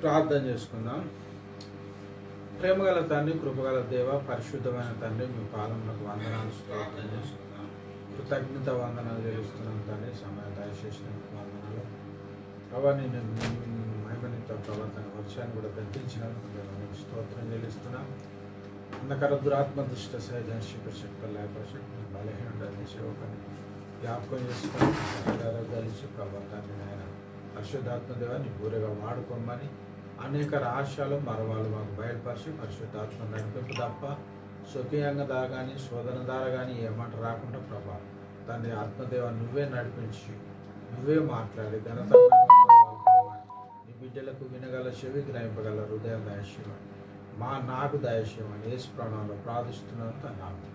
ప్రార్థన చేసుకుందాం. ప్రేమగల తండ్రి, కృపగల దేవ, పరిశుద్ధమైన తండ్రి, మీ పాదములకు వందనాలు స్తోత్రం చేసుకుందాం. కృతజ్ఞత వందనాలు తెలుస్తున్నాం తండ్రి. సమయం దయచేసిన వందనాలు ప్రభా, నేను మహిమనితో ప్రవర్తన వర్షాన్ని కూడా పెంచినందుకు మేము స్తోత్రం చెల్లిస్తున్నాం. అంధకార దురాత్మ దుష్ట సైదాశిక శక్తి లేపశక్తి బలహీన సేవకుని జ్ఞాపకం చేసుకొని ఆరోగ్యాలిచ్చి ప్రభావాన్ని ఆయన పరిశుద్ధాత్మ దేవాన్ని పూరగా వాడుకోమని అనేక రహస్యాలు మరవాళ్ళు మాకు బయలుపరిచి పరిశుద్ధాత్మ నడిపింపు తప్ప స్వకీయంగా ద్వారా కానీ శోధన ద్వారా కానీ ఏమాట రాకుండా ప్రభా తండ్రి ఆత్మదేవ నువ్వే నడిపించి నువ్వే మాట్లాడి ఘనత నీ బిడ్డలకు వినగల చెవి గ్రహింపగల హృదయం దయచేయమని నాకు దయచేయమని యేసు ప్రాణంలో ప్రార్థిస్తున్నాను తండ్రి.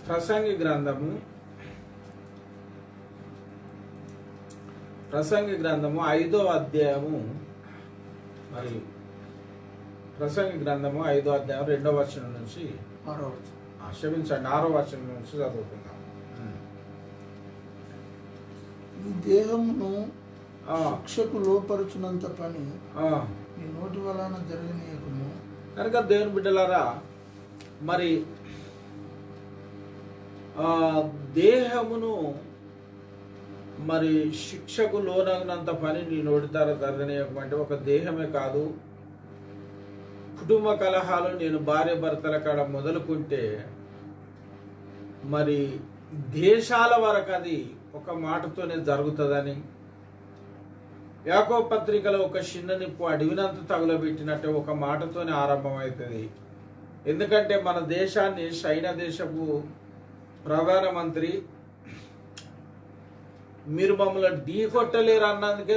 ప్రసంగి గ్రంథము 5వ అధ్యాయము మరి ప్రసంగి గ్రంథము 5వ అధ్యాయం 2వ వచనం నుంచి క్షమించండి 6వ వచనం నుంచి చదువుకుందాం. ఈ దేహమును శిక్షకు లోపరుచున్నంత పని నీ నోటి వలన జరగనీయకుము. కనుక దేవుని బిడ్డలారా, మరి దేహమును మరి శిక్షకు లోనగినంత పని నీ నోటి ద్వారా జరగనీయకమంటే ఒక దేహమే కాదు, కుటుంబ కలహాలు నేను భార్య భర్తల కాడ మొదలుకుంటే మరి దేశాల వరకు అది ఒక మాటతోనే జరుగుతుందని యాకోబు పత్రికలో ఒక చిన్న నిప్పు అడవినంత తగులబెట్టినట్టే ఒక మాటతోనే ఆరంభమవుతుంది. ఎందుకంటే మన దేశాన్ని చైనా దేశపు ప్రధానమంత్రి మీరు మమ్మల్ని ఢీ కొట్టలేరు అన్నందుకే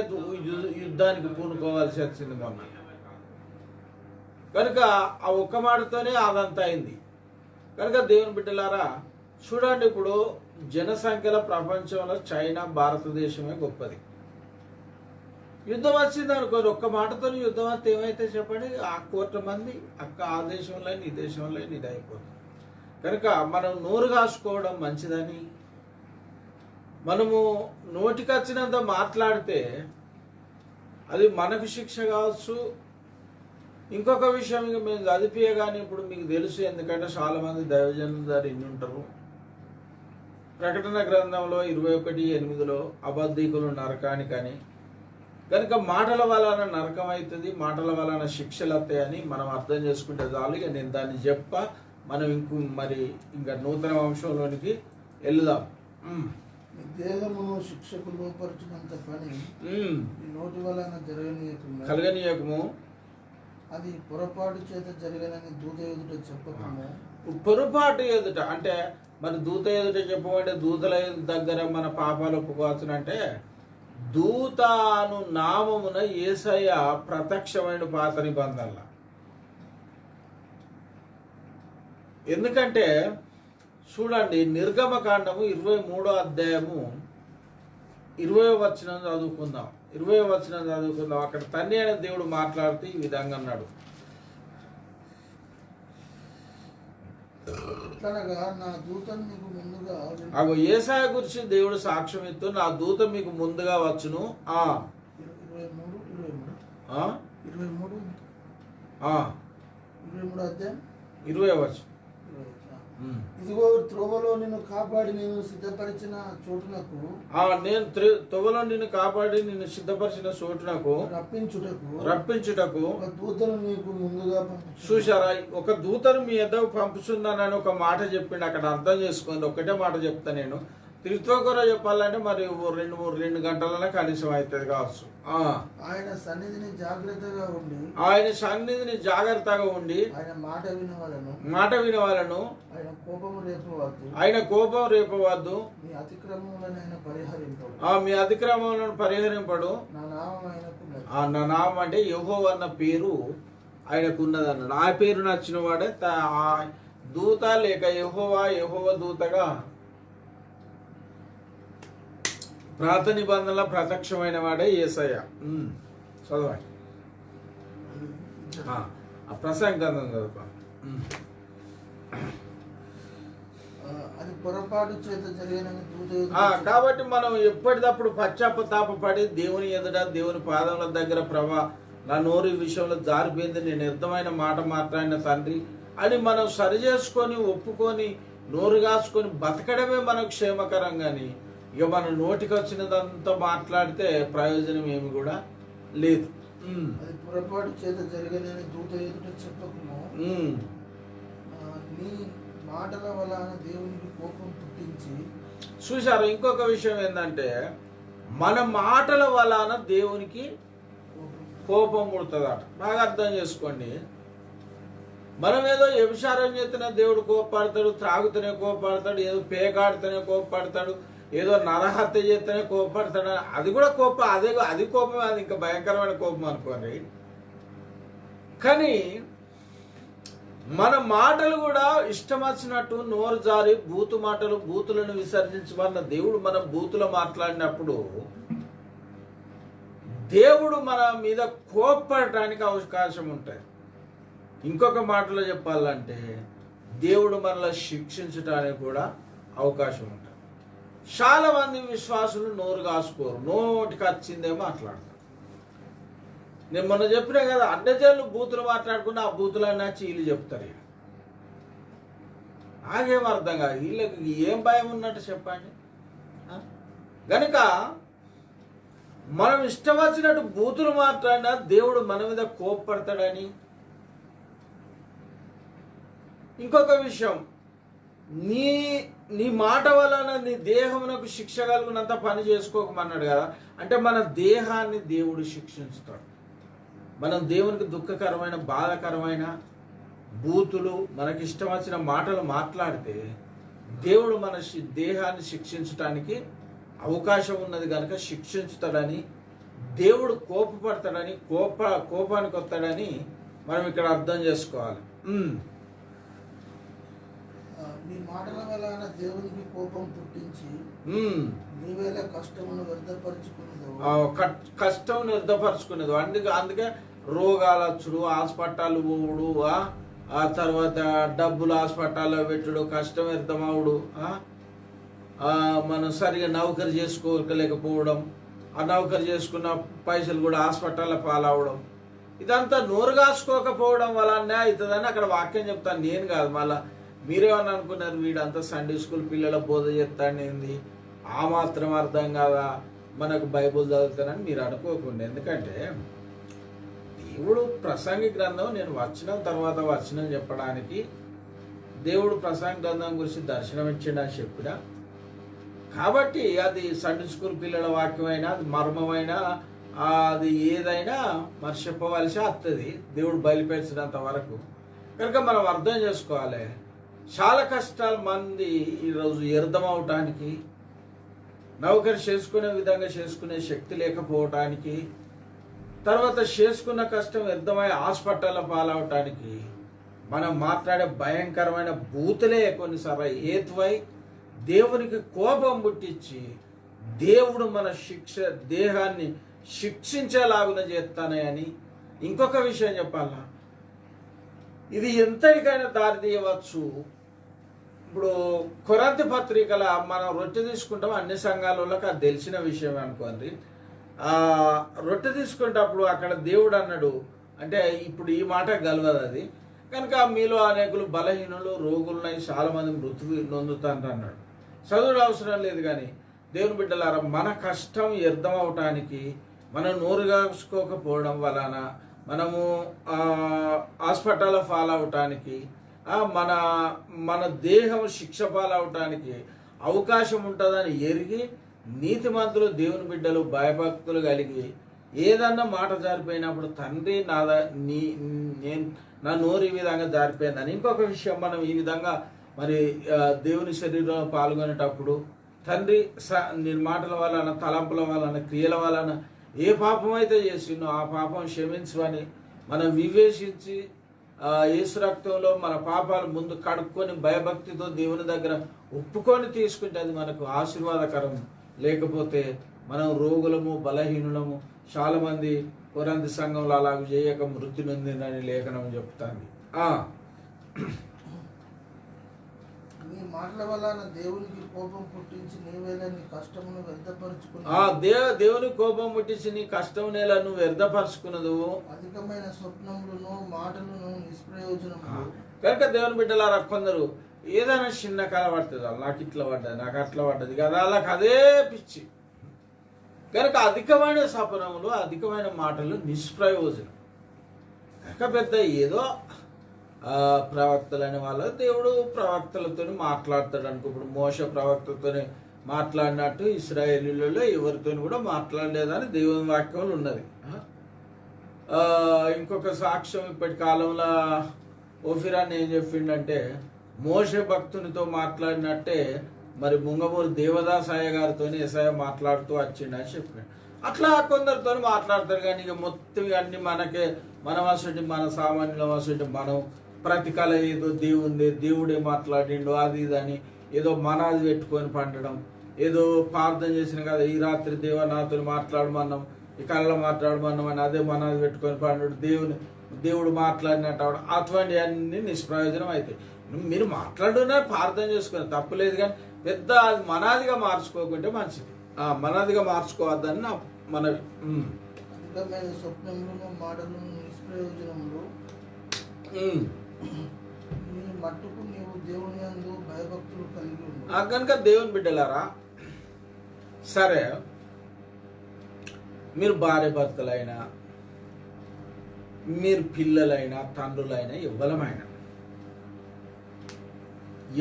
యుద్ధానికి పూనుకోవాల్సి వచ్చింది మొన్న. కనుక ఆ ఒక్క మాటతోనే అదంతా అయింది. కనుక దేవుని బిడ్డలారా చూడండి, ఇప్పుడు జనసంఖ్యల ప్రపంచంలో చైనా భారతదేశమే గొప్పది. యుద్ధం వచ్చింది అనుకోరు, ఒక్క మాటతో యుద్ధం వస్తే ఏమైతే చెప్పండి, ఆ 1 కోట్ల మంది ఆ దేశంలో ఈ దేశంలో ఇది అయిపోతుంది. కనుక మనం నోరు కాసుకోవడం మంచిదని, మనము నోటికి వచ్చినంత మాట్లాడితే అది మనకు శిక్ష కావచ్చు. ఇంకొక విషయం ఇక మేము చదివియే కానీ ఇప్పుడు మీకు తెలుసు, ఎందుకంటే చాలా మంది దైవజనులు దాన్ని ఇన్ని ఉంటారు. ప్రకటన గ్రంథంలో 21:8 అబద్ధీకులు నరకానికని. కనుక మాటల వలన నరకం అవుతుంది, మాటల వలన శిక్షలు వస్తాయని మనం అర్థం చేసుకుంటే చాలు. ఇక నేను దాన్ని మనం ఇంకా నూతన వంశంలోనికి వెళ్దాం. దేహమును శిక్షకు లోపరుచున్నంత పని నోటి వలన కలగనీయకము. అది పొరపాటు చేత జరగనని దూత ఎదుట చెప్పకము. పొరపాటు ఎదుట అంటే మరి దూత ఎదుట చెప్పమంటే దూతల దగ్గర మన పాపాలు ఒప్పుకోవచ్చునంటే దూతను నామమున యేసయ్య ప్రత్యక్షమైన పాత నిబంధనల. ఎందుకంటే చూడండి, నిర్గమకాండము 23వ అధ్యాయము 20వ వచనం చదువుకుందాం. 20వ వచనం చదువుకుందాం. అక్కడ తండ్రి అయిన దేవుడు మాట్లాడుతూ ఈ విధంగా అన్నాడు, నా దూతను మీకు ముందుగా అగో యేసయ్య గురించి దేవుడు సాక్ష్యం ఇస్తూ నా దూత మీకు ముందుగా వచ్చును. 23 అధ్యాయం 20వ వచనం. ఇదిగో త్రోవలో నిన్ను కాపాడి నేను సిద్ధపరిచిన చోటునకు త్రోవలో నిన్ను కాపాడి నిన్ను సిద్ధపరిచిన చోటునకు రప్పించుటకు ఒక దూతను నీకు ముందుగా చూశారా, ఒక దూతను మీ ఎద్దకు పంపుతున్నానని ఒక మాట చెప్పిండు. అక్కడ అర్థం చేసుకోండి, ఒకటే మాట చెప్తా నేను. త్రిత్వకూర చెప్పాలంటే మరి ఓ 2 గంటలలో కనీసం అవుతుంది కావచ్చు. ఆయన సన్నిధిని జాగ్రత్తగా ఉండి ఆయన సన్నిధిని జాగ్రత్తగా ఉండి ఆయన మాట వినవాలను ఆయన కోపము రేపవద్దు ఆయన కోపం రేపవద్దు మీ అతిక్రమములను ఆయన పరిహరింపడు మీ అతిక్రమములను పరిహరింపడు నా నామం ఆయనకున్నది. నా నామం అంటే యెహోవా అన్న పేరు ఆయనకున్నది అన్నాడు. ఆ పేరు నచ్చిన వాడే ఆ దూత లేక యెహోవా దూతగా ప్రాత నిబంధనల ప్రత్యక్షమైన వాడే యేసయ్య. చదవండి ఆ ప్రసంగ గ్రంథం చదువుకో. అది పొరపాటు చేత జరిగినని దూత కాబట్టి మనం ఎప్పటికప్పుడు పశ్చాత్తాపడి దేవుని ఎదుట దేవుని పాదముల దగ్గర నా నోరు ఈ విషయంలో జారిపోయింది, నేను వ్యర్థమైన మాట మాట్లాడిన తండ్రి అని మనం సరి చేసుకొని ఒప్పుకొని నోరు కాసుకొని బతకడమే మనకు క్షేమకరం. కానీ ఇక మన నోటికి వచ్చినదంతా మాట్లాడితే ప్రయోజనం ఏమి కూడా లేదు. అది పొరపాటు చేత జరిగినని దూత ఎదుట చెప్పకుము. నీ మాటల వలన దేవునికి కోపం పుట్టించి. చూసారు, ఇంకొక విషయం ఏంటంటే మన మాటల వలన దేవునికి కోపం పుడుతుందట. బాగా అర్థం చేసుకోండి. మనం ఏదో వ్యభిచారం చేస్తేనే దేవుడు కోపపడతాడు, త్రాగుతూనే కోపపడతాడు, ఏదో పేకాడుతూనే కోపపడతాడు, ఏదో నరహత్య చేస్తేనే కోపపడతాడు. అది కూడా కోపం, అది కోపం, అది ఇంకా భయంకరమైన కోపం అనుకోండి. కానీ మన మాటలు కూడా ఇష్టం వచ్చినట్టు నోరు జారి బూతులను విసర్జించమన్న దేవుడు మనం బూతులు మాట్లాడినప్పుడు దేవుడు మన మీద కోపపడటానికి అవకాశం ఉంటుంది. ఇంకొక మాటలో చెప్పాలంటే దేవుడు మనల్ని శిక్షించడానికి కూడా అవకాశం ఉంటుంది. చాలా మంది విశ్వాసులు నోరు కాసుకోరు, నోటికి వచ్చిందే మాట్లాడతారు. నేను మొన్న చెప్పినా కదా, అడ్డజల్లు బూతులు మాట్లాడుకున్న ఆ బూతులన్నా చీలు చెప్తారు. నాకేం అర్థం కాదు, వీళ్ళకి ఏం భయం ఉన్నట్టు చెప్పండి. గనుక మనం ఇష్టం వచ్చినట్టు బూతులు మాట్లాడినా దేవుడు మన మీద కోపపడతాడని. ఇంకొక విషయం, నీ మాట వలన నీ దేహమునకు శిక్ష కలుగునంత పని చేసుకోకమన్నాడు కదా. అంటే మన దేహాన్ని దేవుడు శిక్షిస్తాడు. మనం దేవునికి దుఃఖకరమైన బాధాకరమైన బూతులు మనకి ఇష్టం వచ్చిన మాటలు మాట్లాడితే దేవుడు మన దేహాన్ని శిక్షించడానికి అవకాశం ఉన్నది కనుక శిక్షించుతాడని, దేవుడు కోపపడతాడని, కోపానికి వస్తాడని మనం ఇక్కడ అర్థం చేసుకోవాలి. నీ మాటల వలన దేవునికి కోపం పుట్టించి నీవేళ కష్టమును వ్యర్థపరుచుకునేది. అందుకే రోగాలు వచ్చుడు, హాస్పిటల్ పోవుడు, ఆ తర్వాత డబ్బులు హాస్పిటల్లో పెట్టుడు, కష్టం వ్యర్థమవుడు, మనం సరిగా నౌకరి చేసుకోలేకపోవడం, ఆ నౌకరి చేసుకున్న పైసలు కూడా హాస్పిటల్లో పాలవడం, ఇదంతా నోరు కాసుకోకపోవడం వలనే అవుతుందని అక్కడ వాక్యం చెప్తాను, నేను కాదు. మళ్ళా మీరేమని అనుకున్నారు, వీడంతా సండే స్కూల్ పిల్లల బోధ చేస్తానేంది, ఆ మాత్రం అర్థం కాదా మనకు బైబుల్ చదువుతానని మీరు అనుకోకుండా. ఎందుకంటే దేవుడు ప్రసంగి గ్రంథం నేను వచనం చెప్పడానికి దేవుడు ప్రసంగి గ్రంథం గురించి దర్శనం ఇచ్చిండని చెప్పిన కాబట్టి అది సండే స్కూల్ పిల్లల వాక్యమైనా, అది మర్మమైనా, అది ఏదైనా మరి చెప్పవలసి వస్తుంది దేవుడు బయలుపరిచినంత వరకు. కనుక మనం అర్థం చేసుకోవాలి, చాలా కష్టాలు మంది ఈరోజు వ్యర్థమవటానికి, నౌకరి చేసుకునే విధంగా చేసుకునే శక్తి లేకపోవటానికి, తర్వాత చేసుకున్న కష్టం వ్యర్థమై హాస్పిటల్లో పాలవటానికి మనం మాట్లాడే భయంకరమైన బూతులే కొన్నిసార్లు హేతువై దేవునికి కోపం పుట్టించి దేవుడు మన దేహాన్ని శిక్షించేలాగున చేస్తానని. ఇంకొక విషయం చెప్పాలా, ఇది ఎంతటికైనా దారి తీయవచ్చు. ఇప్పుడు కొరింథీ పత్రికల మనం రొట్టె తీసుకుంటాం, అన్ని సంఘాలకి అది తెలిసిన విషయం అనుకోండి. రొట్టె తీసుకునేటప్పుడు అక్కడ దేవుడు అన్నాడు, అంటే ఇప్పుడు ఈ మాట గలవదు అది, కనుక మీలో అనేకులు బలహీనులు, రోగులున్నాయి, చాలా మంది మృత్యు నొందుతారు అన్నాడు. చదువుడు అవసరం లేదు, కానీ దేవుని బిడ్డలారా, మన కష్టం వ్యర్థం అవటానికి, మనం నోరు కాసుకోకపోవడం వలన, మనము హాస్పిటల్లో ఫాలో అవటానికి, మన దేహం శిక్ష పాలవటానికి అవకాశం ఉంటుందని ఎరిగి నీతిమంతులు దేవుని బిడ్డలు భయభక్తులు కలిగి ఏదన్నా మాట జారిపోయినప్పుడు తండ్రి నేను నా నోరు ఈ విధంగా జారిపోయిందని. ఇంకొక విషయం, మనం ఈ విధంగా మరి దేవుని శరీరంలో పాల్గొనేటప్పుడు తండ్రి నేను మాటల వలన, తలంపుల వలన, క్రియల వలన ఏ పాపం అయితే చేసిందో ఆ పాపం క్షమించు అని మనం వివేచించి యేసు రక్తంలో మన పాపాలు ముందు కడుక్కొని భయభక్తితో దేవుని దగ్గర ఒప్పుకొని తీసుకుంటే అది మనకు ఆశీర్వాదకరం. లేకపోతే మనం రోగులము, బలహీనులము. చాలా మంది కొరంథీ సంఘంలో అలాగ చేయక మృతి నొందిందని లేఖనం చెప్తాంది. నీ మాటల వలన దేవునికి కోపం పుట్టించి నీవేళ నీ కష్టమును వ్యర్థపరుచుకున్నా. దేవుని కోపం పుట్టించి నీ కష్టం నేల నువ్వు వ్యర్థపరుచుకున్నదు. అధికమైన స్వప్నములను మాటలను నిష్ప్రయోజనము. కనుక దేవుని బిడ్డలారా, కొందరు ఏదైనా చిన్న కళ పడుతుంది, నాకు ఇట్లా పడ్డది, నాకు అట్లా పడ్డది కదా, వాళ్ళకి అదే పిచ్చి. కనుక అధికమైన సపనములు, అధికమైన మాటలు నిష్ప్రయోజనం. కనుక పెద్ద ఏదో ప్రవక్తలైన వాళ్ళ దేవుడు ప్రవక్తలతో మాట్లాడతాడు అనుకో. ఇప్పుడు మోషే ప్రవక్తతో మాట్లాడినట్టు ఇశ్రాయేలీలలో ఎవరితో కూడా మాట్లాడలేదని దేవుని వాక్యంలో ఉన్నది. ఇంకొక సాక్ష్యం ఇప్పటి కాలంలో ఓఫిరాన్ని ఏం చెప్పిండంటే, మోషే భక్తునితో మాట్లాడినట్టే మరి ముంగమూరు దేవదాసాయ గారితో ఎస్ఐ మాట్లాడుతూ వచ్చిండని చెప్పాడు. అట్లా కొందరితో మాట్లాడతారు, కానీ ఇక మొత్తం అన్ని మనకే మన వసటి, మన సామాన్యుల వసటి, మనం ప్రతి కళ ఏదో దేవుడే మాట్లాడిండు అది ఇదని ఏదో మనాది పెట్టుకొని పండడం, ఏదో ప్రార్థన చేసిన కదా ఈ రాత్రి దేవ నాతో మాట్లాడమన్నాం, ఈ కళ్ళ మాట్లాడమన్నాం అని అదే మనాది పెట్టుకొని పండు దేవుడు మాట్లాడినట్టు అటువంటి అన్ని నిష్ప్రయోజనం అవుతాయి. మీరు మాట్లాడున్నా ప్రార్థన చేసుకుని తప్పులేదు, కానీ పెద్ద మనాదిగా మార్చుకోకుంటే మంచిది. మనాదిగా మార్చుకోవద్దని నా మనవి. అధికమైన స్వప్నములను మాటలను నిష్ప్రయోజనములు. నీ మట్టుకు నీవు దేవుని యందు భయభక్తులు కలిగి ఉండు. కనుక దేవుని బిడ్డలారా, సరే మీరు భార్య భర్తలైనా, మీరు పిల్లలైనా, తండ్రులైనా,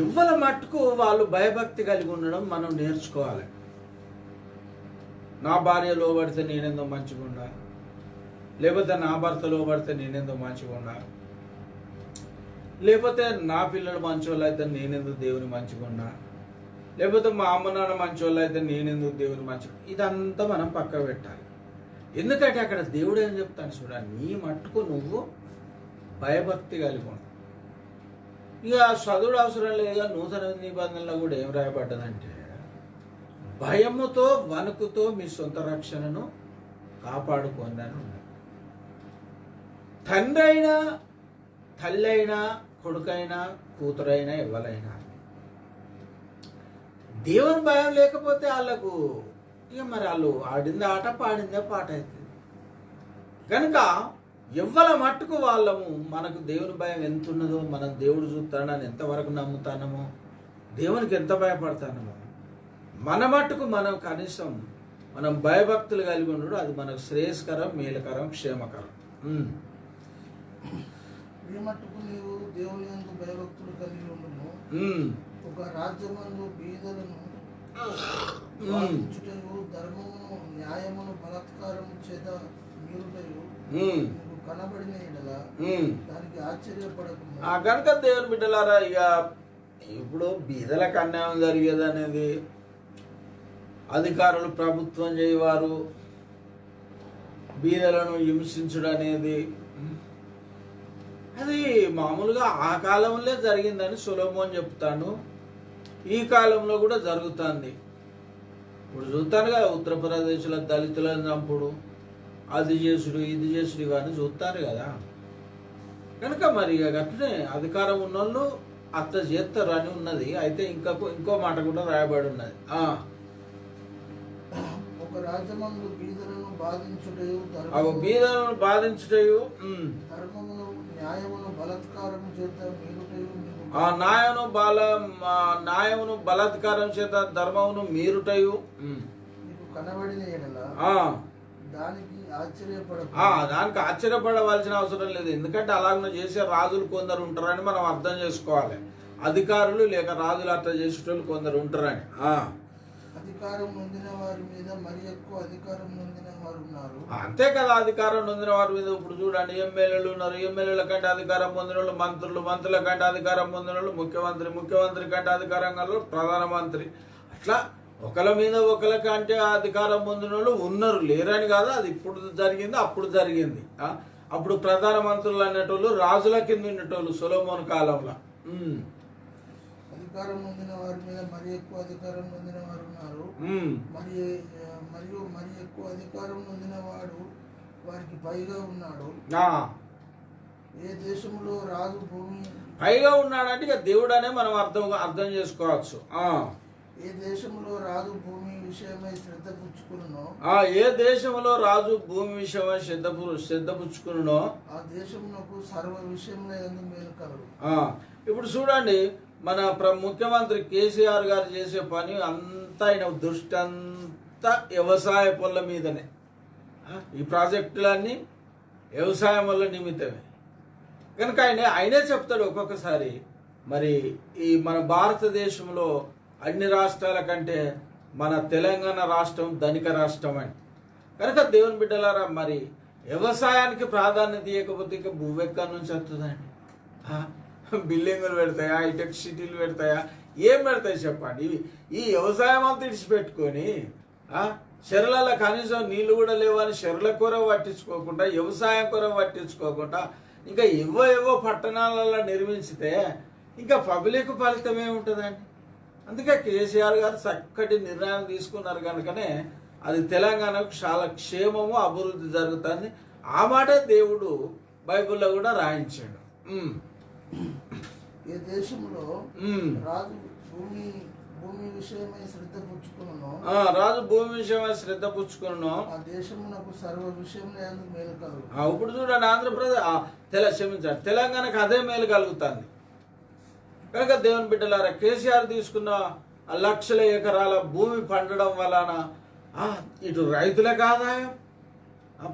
ఎవ్వల మట్టుకు వాళ్ళు భయభక్తి కలిగి ఉండడం మనం నేర్చుకోవాలి. నా భార్య లోబడితే నేనెందో మంచిగా ఉండా, లేకపోతే నా భర్త లోబడితే నేనెందో మంచిగా ఉండా, లేకపోతే నా పిల్లలు మంచోళ్ళు అయితే నేనెందుకు దేవుని మంచిగా ఉన్నా, లేకపోతే మా అమ్మ నాన్న మంచోళ్ళు అయితే నేనెందుకు దేవుని మంచిగా. ఇదంతా మనం పక్క పెట్టాలి. ఎందుకంటే అక్కడ దేవుడు ఏం చెప్తాను చూడండి, నీ మట్టుకు నువ్వు భయభక్తి కలిగి ఉండు. ఇక చదువుడు అవసరం లేదు. నూతన నిబంధనలో కూడా ఏం రాయబడ్డదంటే, భయముతో వణుకుతో మీ సొంత రక్షణను కాపాడుకోండి అని ఉన్నది. తండ్రి అయినా, తల్లి అయినా, కొడుకైనా, కూతురైనా, ఎవరైనా దేవుని భయం లేకపోతే వాళ్ళకు ఇక మరి వాళ్ళు ఆడిందే ఆట, పాడిందే పాట అవుతుంది. కనుక ఎవ్వల మట్టుకు వాళ్ళము మనకు దేవుని భయం ఎంత ఉన్నదో, మనం దేవుడు చూస్తాడని ఎంతవరకు నమ్ముతానమో, దేవునికి ఎంత భయపడతానమో, మన మట్టుకు మనం కనీసం మనం భయభక్తులు కలిగి ఉండడు. అది మనకు శ్రేయస్కరం, మేలుకరం, క్షేమకరం. నీ మట్టుకు నీవు దేవుని యందు భయభక్తులు కలిగి ఉండును. ఒక రాజ్యమందు బీదలను వాదించుటయు, ధర్మమును న్యాయమును బలాత్కారము చేత మీరుటయు నీకు కనబడిన ఎడల దానికి ఆశ్చర్యపడకుండా. కనుక దేవుని బిడ్డలారా, ఇక ఇప్పుడు బీదలకు అన్యాయం జరిగేది అనేది, అధికారులు ప్రభుత్వం చేయవారు బీదలను హింసించడం అనేది అది మామూలుగా ఆ కాలంలో జరిగిందని సొలొమోన్ చెప్తాను. ఈ కాలంలో కూడా జరుగుతుంది. ఇప్పుడు చూస్తాను కదా, ఉత్తరప్రదేశ్లో దళితులను చంపుడు, అది చేసుడు, ఇది చేసుడు, ఇవన్నీ చూస్తారు కదా. కనుక మరి అట్లనే అధికారం ఉన్నోళ్ళు అట్లా చేస్తారు అని ఉన్నది. అయితే ఇంకో మాట కూడా రాయబడి ఉన్నది. ఒక రాజ్యమందు బీదలను బాధించుటయు, బీదలను బాధించుటయు, ధర్మమును న్యాయమును బలాత్కారము చేత మీరుటయు, న్యాయమును బలాత్కారం చేత ధర్మమును మీరుటయు నీకు కనబడిన ఎడల దానికి ఆశ్చర్యపడవలసిన అవసరం లేదు. ఎందుకంటే అలాగ చేసే రాజులు కొందరు ఉంటారని మనం అర్థం చేసుకోవాలి. అధికారులు లేక రాజులు అట్లా చేసేటోళ్ళు కొందరు ఉంటారని. అధికారం నొందిన వారి మీద మరి ఎక్కువ అధికారం నొందిన వారు ఉన్నారు. అంతే కదా, అధికారం నొందిన వారి మీద ఇప్పుడు చూడండి, ఎమ్మెల్యేలు ఉన్నారు, ఎమ్మెల్యేల కంటే అధికారం పొందిన వాళ్ళు మంత్రులు, మంత్రుల కంటే అధికారం పొందిన వాళ్ళు ముఖ్యమంత్రి, ముఖ్యమంత్రి కంటే అధికారం గల ప్రధానమంత్రి. అట్లా ఒకళ్ళ మీద ఒకళ్ళ కంటే అధికారం పొందిన వాళ్ళు ఉన్నారు, లేరని కాదు. అది ఇప్పుడు జరిగింది, అప్పుడు జరిగింది. అప్పుడు ప్రధానమంత్రులు అనేటోళ్ళు రాజుల కింద ఉండేటోళ్ళు సొలొమోను కాలంలో. అధికారం పొందిన వారి మీద మరి ఎక్కువ అధికారం పొందిన వారు ఉన్నారు. మరియు మరి ఎక్కువ అధికారం పొందిన వాడు వారికి పైగా ఉన్నాడు. ఏ దేశంలో రాజు భూమి పైగా ఉన్నాడంటే ఇక దేవుడు అనే మనం అర్థం చేసుకోవచ్చు. ఏ దేశంలో రాజు భూమి విషయమై శ్రద్ధ పుచ్చుకును, ఏ దేశంలో రాజు భూమి విషయమై శ్రద్ధ పుచ్చుకును, ఆ దేశమునకు సర్వ విషయంలో ఎందుకు మేలు కలరు. ఇప్పుడు చూడండి, మన ముఖ్యమంత్రి కేసీఆర్ గారు చేసే పని అంతా, ఆయన దృష్టి అంతా వ్యవసాయ పనుల మీదనే. ఈ ప్రాజెక్టులన్నీ వ్యవసాయం వల్ల నిమిత్తమే కనుక ఆయనే చెప్తాడు ఒక్కొక్కసారి, మరి ఈ మన భారతదేశంలో అన్ని రాష్ట్రాల కంటే మన తెలంగాణ రాష్ట్రం ధనిక రాష్ట్రం అని. కనుక దేవుని బిడ్డలారా, మరి వ్యవసాయానికి ప్రాధాన్యత ఇవ్వకపోతే ఇక భూవెక్కడి నుంచి వస్తుందండి? బిల్డింగులు పెడతాయా, హైటెక్ సిటీలు పెడతాయా, ఏం పెడతాయి చెప్పండి? ఈ వ్యవసాయం అంతా ఇడిచిపెట్టుకొని చెరువులలో కనీసం నీళ్లు కూడా లేవని చెరువుల కొర పట్టించుకోకుండా, వ్యవసాయం కొర పట్టించుకోకుండా ఇంకా ఏవో పట్టణాలలో నిర్మించితే ఇంకా పబ్లిక్ ఫలితం ఏముంటుందండి? అందుకే కేసీఆర్ గారు చక్కటి నిర్ణయం తీసుకున్నారు కనుకనే అది తెలంగాణకు చాలా క్షేమము, అభివృద్ధి జరుగుతుంది. ఆ మాట దేవుడు బైబిల్లో కూడా రాయించాడు. ఏ దేశంలో రాజు భూమి విషయమై శ్రద్ధ పుచ్చుకును, రాజు భూమి విషయమై శ్రద్ధ పుచ్చుకును, ఆ దేశమునకు సర్వ విషయంలో ఎందుకు మేలు కలుగు. ఇప్పుడు చూడండి, ఆంధ్రప్రదేశ్ క్షమించాడు, తెలంగాణకు అదే మేలు కలుగుతుంది. కనుక దేవుని బిడ్డలారా, కేసీఆర్ తీసుకున్న లక్షల ఎకరాల భూమి పండడం వలన ఇటు రైతులకు ఆదాయం,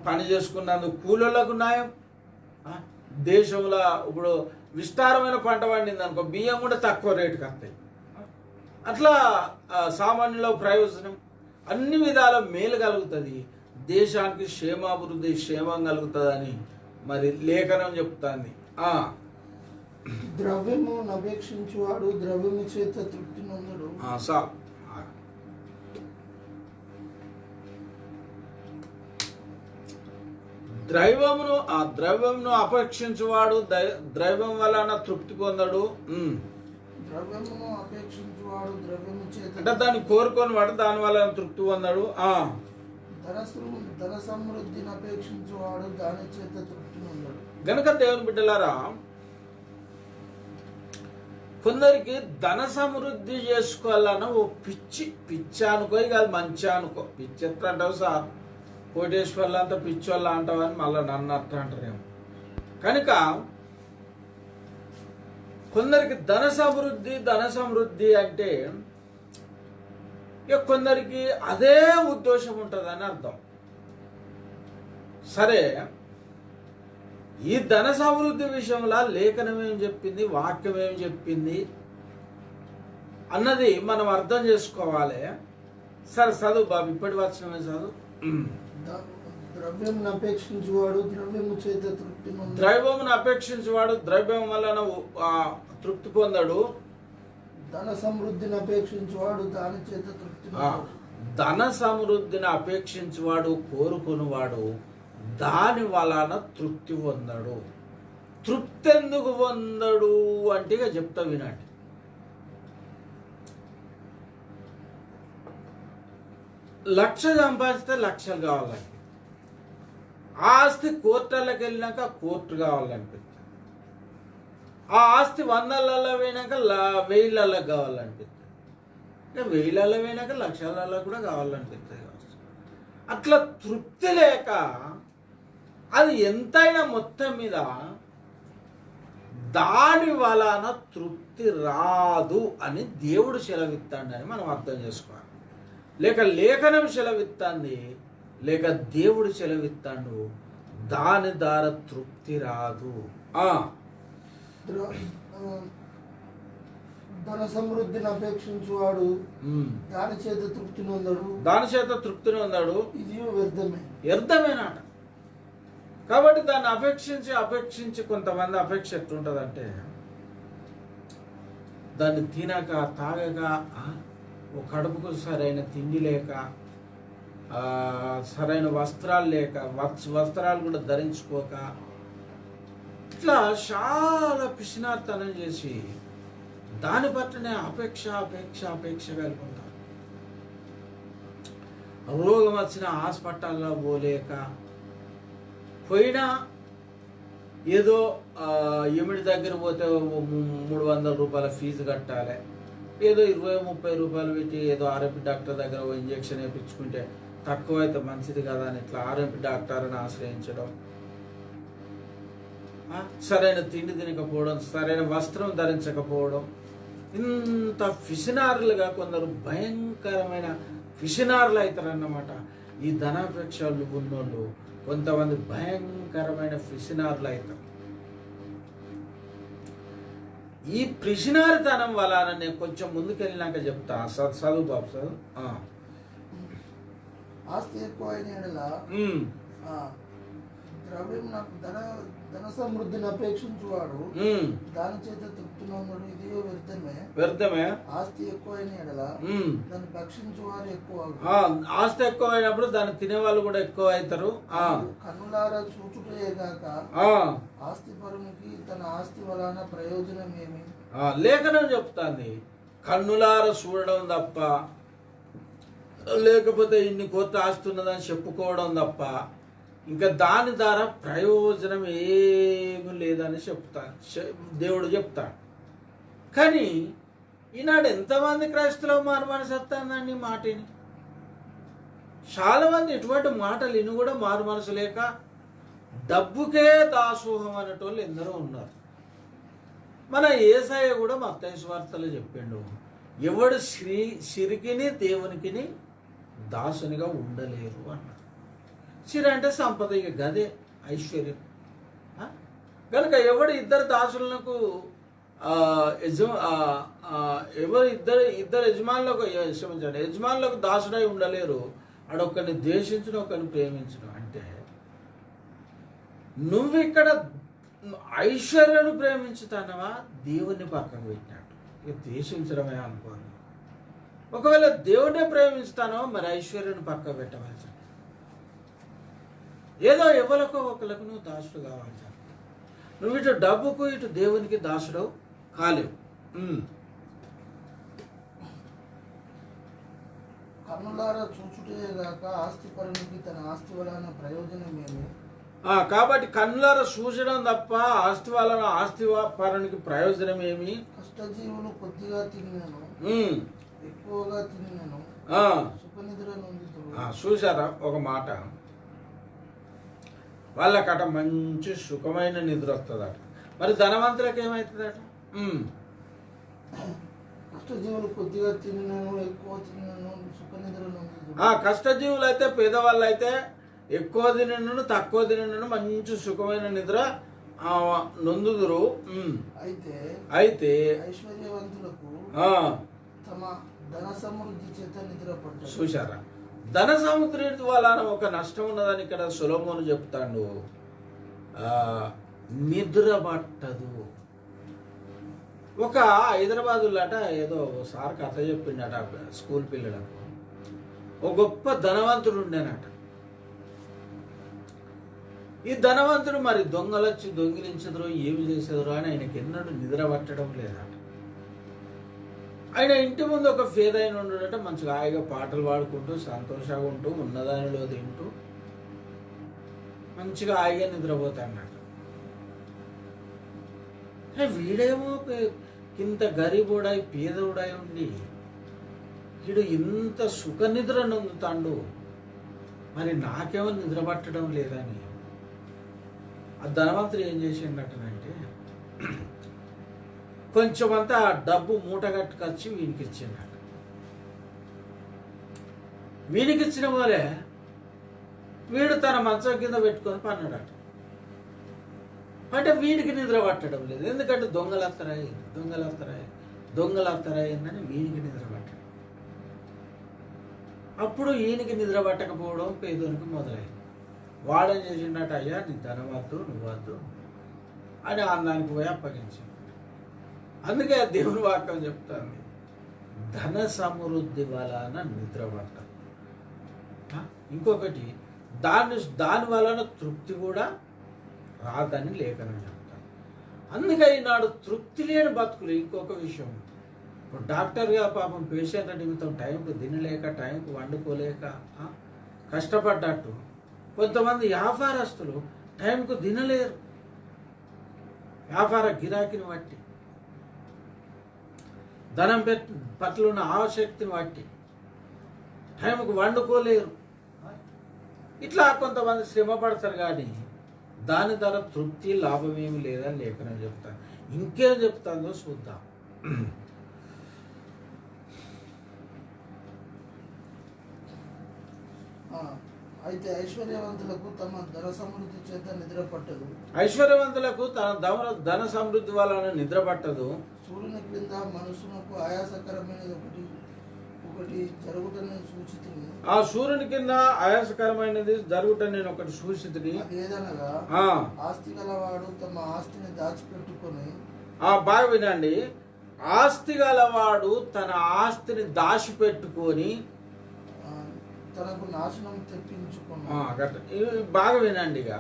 పని చేసుకున్నందుకు కూలీలకు న్యాయం, దేశంలో ఇప్పుడు విస్తారమైన పంట పండింది అనుకో, బియ్యం కూడా తక్కువ రేటుకి వస్తాయి. అట్లా సామాన్యుల ప్రయోజనం, అన్ని విధాల మేలు కలుగుతుంది, దేశానికి క్షేమం కలుగుతుందని మరి లేఖనం చెప్తుంది. ద్రవ్యము అపేక్షించువాడు ద్రవ్యము చేత తృప్తి నొందడు. ద్రవ్యమును అపేక్షించువాడు ద్రవ్యం వలన తృప్తి పొందడు. ద్రవ్యమును అపేక్షించువాడు ద్రవ్యము చేత, అంటే దాన్ని కోరుకొని వాడు దాని వలన తృప్తి పొందడు. ధన సమృద్ధిని అపేక్షించువాడు దాని చేత తృప్తి పొందడు. గనుక దేవుని బిడ్డలారా, కొందరికి ధన సమృద్ధి చేసుకోవాలన్న ఓ పిచ్చి అనుకో, ఇక అది మంచి అనుకో. పిచ్చి ఎట్లా అంటావు సార్, కోటేశ్వర్లు అంతా పిచ్చి వాళ్ళు అంటావని మళ్ళీ నన్ను అట్లా అంటారేమో. కనుక కొందరికి ధన సమృద్ధి అంటే ఇక కొందరికి అదే ఉద్దేశం ఉంటుందని అర్థం. సరే, ఈ ధన సమృద్ధి విషయంలో లేఖనం ఏం చెప్పింది, వాక్యం ఏం చెప్పింది అన్నది మనం అర్థం చేసుకోవాలి. సరే చదువు బాబు, ఇప్పటి వచనమే చదువు. ద్రవ్యమును అపేక్షించువాడు ద్రవ్యము చేత తృప్తి పొందడు. ద్రవ్యమును అపేక్షించువాడు ద్రవ్యం వలన తృప్తి పొందడు. ధన సమృద్ధిని అపేక్షించువాడు దాని చేత తృప్తి పొందడు. ధన సమృద్ధిని అపేక్షించువాడు, కోరుకునివాడు దాని వలన తృప్తి పొందడు. తృప్తి ఎందుకు పొందడు అంటే ఇక చెప్తా వినండి. లక్ష సంపాదిస్తే లక్షలు కావాలండి, ఆస్తి కోర్టులకు వెళ్ళినాక కోర్టు కావాలనిపిస్తుంది, ఆ ఆస్తి 100లలో పోయినాక 1000లలో కావాలనిపిస్తుంది, ఇక 1000లలో పోయినాక లక్షలలో కూడా కావాలనిపిస్తుంది. అట్లా తృప్తి లేక అది ఎంతైనా మొత్తం మీద దాని వలన తృప్తి రాదు అని దేవుడు సెలవిస్తాడని మనం అర్థం చేసుకోవాలి. లేక లేఖనం సెలవిస్తాంది, లేక దేవుడు సెలవిస్తాడు, దాని ద్వారా తృప్తి రాదు. ధన సమృద్ధిని అపేక్షించువాడు దాని చేత తృప్తిని పొందడు ఇది వ్యర్థమేనాట. కాబట్టి దాన్ని అపేక్షించి కొంతమంది అపేక్ష ఎట్లుంటదంటే దాన్ని తినక తాగక ఒక కడుపుకు సరైన తిండి లేక సరైన వస్త్రాలు లేక వస్త్రాలు కూడా ధరించుకోక ఇట్లా చాలా పిసినార్తనం చేసి దాని పట్లనే అపేక్ష కలిగి ఉంటారు. రోగం వచ్చిన హాస్పిటల్లో పోలేక పోయినా ఏదో ఎమిడి దగ్గర పోతే 300 రూపాయల ఫీజు కట్టాలి, ఏదో 20-30 రూపాయలు పెట్టి ఏదో ఆర్ఎంపీ డాక్టర్ దగ్గర ఇంజక్షన్ వేయించుకుంటే తక్కువ అయితే మంచిది కదా అని ఇట్లా ఆర్ఎంపీ డాక్టర్ని ఆశ్రయించడం, సరైన తిండి తినకపోవడం, సరైన వస్త్రం ధరించకపోవడం, ఇంత పిసినారులుగా కొందరు భయంకరమైన పిసినారులు అవుతారన్నమాట. ఈ ధనాపేక్షలు ఉన్నోళ్ళు కొంతమంది భయంకరమైన పిసినారులు అవుతారు. ఈ పిసినారితనం వల్ల నేను కొంచెం ముందుకెళ్ళినాక చెప్తా. చదువు బాబు చదువు. ఆస్తి ఎక్కువైన ద్రవ్యం నాకు ధన సమృద్ధిని అపేక్షించువాడు దాని చేత తృప్తినొందుడు ఇది వ్యర్థమే. ఆస్తి ఎక్కువైన ఎడల దాన్ని భక్షించువారు ఎక్కువ. ఆస్తి ఎక్కువైనప్పుడు దాన్ని తినేవాళ్ళు కూడా ఎక్కువ అవుతారు. కన్నులారా చూచుటే గాక ఆస్తి పరునికి తన ఆస్తి వలన ప్రయోజనం ఏమి? లేఖనం చెప్తాంది కన్నులారా చూడడం తప్ప, లేకపోతే ఇన్ని కోట్ల ఆస్తి ఉన్నదని చెప్పుకోవడం తప్ప ఇంకా దాని ద్వారా ప్రయోజనం ఏమీ లేదని దేవుడు చెప్తాడు. కానీ ఈనాడు ఎంతమంది క్రైస్తవులు మారుమనసు వస్తుందండి మాటని. చాలా మంది ఇటువంటి మాటలు ఇని కూడా మారుమనసు లేక డబ్బుకే దాసోహం అనేటోళ్ళు ఎందరో ఉన్నారు. మన యేసయ్య కూడా మత్తయి సువార్తలో చెప్పిండు, ఎవడు సిరికిని దేవునికిని దాసునిగా ఉండలేరు అన్నాడు. సిరి అంటే సంపద, ఇక గదే ఐశ్వర్యం. కనుక ఎవడు ఇద్దరు దాసులకు ఇద్దరు యజమానులకు దాసుడై ఉండలేరు. ఆడొక్కరిని ద్వేషించడం, ఒకరిని ప్రేమించడం. అంటే నువ్వు ఇక్కడ ఐశ్వర్యాన్ని ప్రేమించుతానవా, దేవుణ్ణి పక్కకు పెట్టినట్టు. ఇక ద్వేషించడమే అనుకోను. ఒకవేళ దేవుడిని ప్రేమించుతానో మరి ఐశ్వర్యాన్ని పక్కకు పెట్టవలసి, ఏదో ఎవరికో ఒకరికి నువ్వు దాసుడు కావాలి. నువ్వు ఇటు డబ్బుకు ఇటు దేవునికి దాసుడు కాలేవు. కన్నులారా చూచుటే గాక ఆస్తి పరునికి తన ఆస్తి వలన ప్రయోజనం ఏమి? కాబట్టి కన్నులారా చూచడం తప్ప ఆస్తి వలన ఆస్తి పరునికి ప్రయోజనం ఏమి? కష్టజీవులు కొద్దిగా తిన్నాను, ఎక్కువగా తిన్నాను, సుఖనిద్ర నొందుతారు. చూసారా ఒక మాట, వాళ్ళకట మంచి సుఖమైన నిద్ర వస్తుందట. మరి ధనవంతులకు ఏమవుతుందట? కష్టజీవులు కొద్దిగా తిన్నాను, ఎక్కువ తిన్నాను, సుఖనిద్ర నొందుతారు. కష్టజీవులు అయితే, పేదవాళ్ళు అయితే ఎక్కువ తినను తక్కువ తినను మంచి సుఖమైన నిద్ర నొందుదురు. అయితే ఐశ్వర్యవంతులకు తమ ధన సమృద్ధి చేత నిద్ర పట్టారు. చూశారా, ధన సమృద్ధి వలన ఒక నష్టం ఉన్నదని ఇక్కడ సొలొమోను చెప్తాడు. నిద్ర పట్టదు. ఒక హైదరాబాదులాట ఏదో సార్ కథ చెప్పిండట స్కూల్ పిల్లలకు. ఒక గొప్ప ధనవంతుడు ఉండేనట. ఈ ధనవంతుడు మరి దొంగలు వచ్చి దొంగిలించదురు, ఏమి చేసేదరు అని ఆయనకి ఎన్నడూ నిద్ర పట్టడం లేదట. ఆయన ఇంటి ముందు ఒక పేదైన ఉండడట, మంచిగా హాయిగా పాటలు పాడుకుంటూ సంతోషంగా ఉంటూ ఉన్నదానిలో తింటూ మంచిగా హాయిగా నిద్రపోతాడట. వీడేమో ఇంత గరీబుడై పేదవుడై ఉండి వీడు ఇంత సుఖ నిద్ర నొందుతాడు, మరి నాకేమో నిద్ర పట్టడం లేదని ఆ ధనవంతుడు ఏం చేసిండటనంటే కొంచెమంతా డబ్బు మూటగట్టుకొచ్చి వీడికి ఇచ్చిండట. వీడికి ఇచ్చిన వాళ్ళే వీడు తన మంచం కింద పెట్టుకొని పన్నాడట. అంటే వీడికి నిద్ర పట్టడం లేదు. ఎందుకంటే దొంగలు వస్తారాయి దొంగలు అత్తరయ్యిందని వీనికి నిద్ర పట్టాడు. అప్పుడు ఈయనకి నిద్ర పట్టకపోవడం పేదోనికి మొదలైంది. వాడేం చేసిండట, అయ్యా నీ ధనం వద్దు, నువ్వు వద్దు అని అందానికి పోయి అప్పగించాడు. అందుకే దేవుని వాక్యం చెప్తాను, ధన సమృద్ధి వలన నిద్ర పట్టం. ఇంకొకటి దాని వలన తృప్తి కూడా రాదని లేఖనం చెప్తాను. అందుకే ఈనాడు తృప్తి లేని బతుకులు. ఇంకొక విషయం, ఇప్పుడు డాక్టర్గా పాపం పేషెంట్ల నిమిత్తం టైంకు తినలేక, టైంకు వండుకోలేక కష్టపడ్డట్టు కొంతమంది వ్యాపారస్తులు టైంకు తినలేరు. వ్యాపార గిరాకీని బట్టి, ధనం పట్ల ఉన్న ఆసక్తిని బట్టి టైంకు వండుకోలేరు. ఇట్లా కొంతమంది శ్రమ పడతారు, కానీ దాని ద్వారా తృప్తి లాభం ఏమి లేదని లేఖనం చెప్తాను. ఇంకేం చెప్తాందో చూద్దాం. అయితే ఐశ్వర్యవంతులకు తమ ధన సమృద్ధి చేత నిద్ర పట్టదు. ఐశ్వర్యవంతులకు తన ధన సమృద్ధి వలన నిద్ర పట్టదు. సూర్యుని క్రింద మనసునకు ఆయాసకరమైనది ఒకటి జరుగుటని సూచితుంది. ఆ సూర్యుని కింద ఆయాసకరమైనది జరుగుటని నేను ఒకటి సూచితుంది. ఏదనగా ఆస్తి గలవాడు తమ ఆస్తిని దాచిపెట్టుకొని, బాగా వినండి, ఆస్తి గలవాడు తన ఆస్తిని దాచిపెట్టుకొని తనకు నాశనం తెప్పించుకుని. బాగా వినండి, ఇక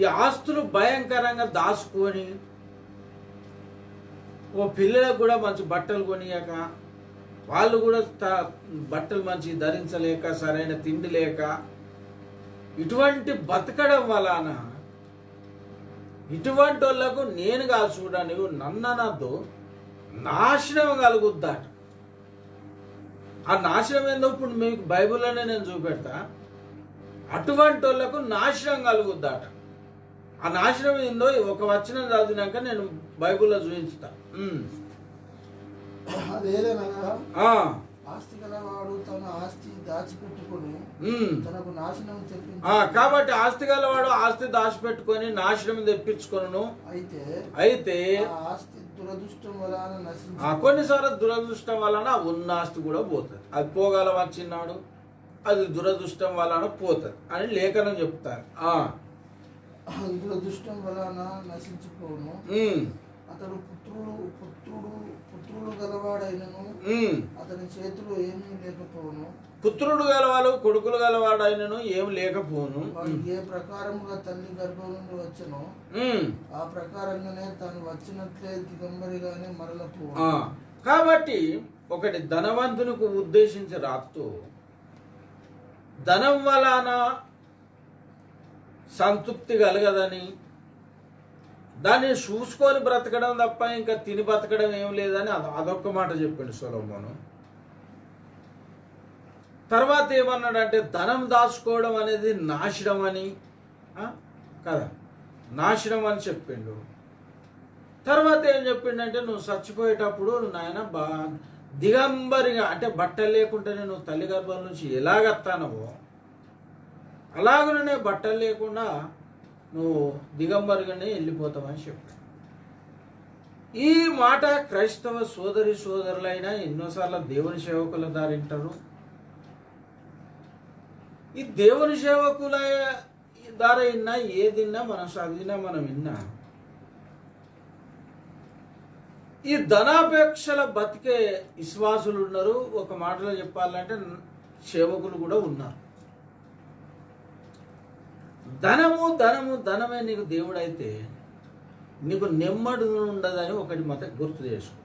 ఈ ఆస్తులు భయంకరంగా దాచుకొని, ఓ పిల్లలకు కూడా మంచి బట్టలు కొనియక, వాళ్ళు కూడా బట్టలు మంచి ధరించలేక, సరైన తిండి లేక, ఇటువంటి బతకడం వలన ఇటువంటి వాళ్ళకు నేను కాదు చూడండి, నన్ననద్దు, నాశనం కలుగుద్దాట. ఆ నాశనం ఏందో ఇప్పుడు మీకు బైబిల్లోనే నేను చూపెడతా. అటువంటి వాళ్ళకు నాశనం కలుగుద్దాట. ఆ నాశనం ఏందో ఒక వచనం చదివినాక నేను బైబిల్లో చూపించుతా. ఆస్తి గలవాడు తన ఆస్తి దాచిపెట్టుకొని తనకు నాశనం తెప్పించు. కాబట్టి ఆస్తి గలవాడు ఆస్తి దాచిపెట్టుకొని నాశనం తెప్పించుకొను. అయితే ఆస్తి దురదృష్టం వలన నశించు. కొన్నిసార్లు దురదృష్టం వలన ఉన్న ఆస్తి కూడా పోతుంది. అది పోగల వచ్చినాడు, అది దురదృష్టం వలన పోతుంది అని లేఖనం చెప్తారు. దురదృష్టం వలన నశించిపోను. అతడు పుత్రుడు గలవాడైనను అతని చేతిలో ఏమీ లేకపోను. పుత్రుడు గలవాడు కొడుకులు గలవాడైనను ఏం లేకపోను. ఏ ప్రకారముగా తల్లి గర్భం నుండి వచ్చను ఆ ప్రకారంగానే తాను వచ్చినట్లే దిగంబరిగానే మరలపోను. కాబట్టి ఒకటి ధనవంతునికి ఉద్దేశించి రాస్తూ, ధనం వలన సంతృప్తి కలగదని, దాన్ని చూసుకొని బ్రతకడం తప్ప ఇంకా తిని బ్రతకడం ఏం లేదని అదొక్క మాట చెప్పండి సొలొమోను. తర్వాత ఏమన్నాడంటే ధనం దాచుకోవడం అనేది నాశనం అని కదా, నాశనం అని చెప్పిండు. తర్వాత ఏం చెప్పిండంటే నువ్వు చచ్చిపోయేటప్పుడు నాయన దిగంబరిగా, అంటే బట్టలు లేకుండానే నువ్వు తల్లి గర్భం నుంచి ఎలాగత్తానవో అలాగనే బట్టలు లేకుండా నువ్వు దిగంబరిగానే వెళ్ళిపోతావని చెప్పాడు. ఈ మాట క్రైస్తవ సోదరులైనా ఎన్నోసార్లు దేవుని సేవకుల దారింటారు. ఈ దేవుని సేవకుల దారి విన్నా, ఏదిన్నా మనం చదివినా మనం విన్నా, ఈ ధనాపేక్షల బతికే విశ్వాసులు ఉన్నారు. ఒక మాటలో చెప్పాలంటే సేవకులు కూడా ఉన్నారు. ధనమే నీకు దేవుడైతే నీకు నెమ్మది ఉండదని ఒకటి మాత్రం గుర్తు చేసుకో.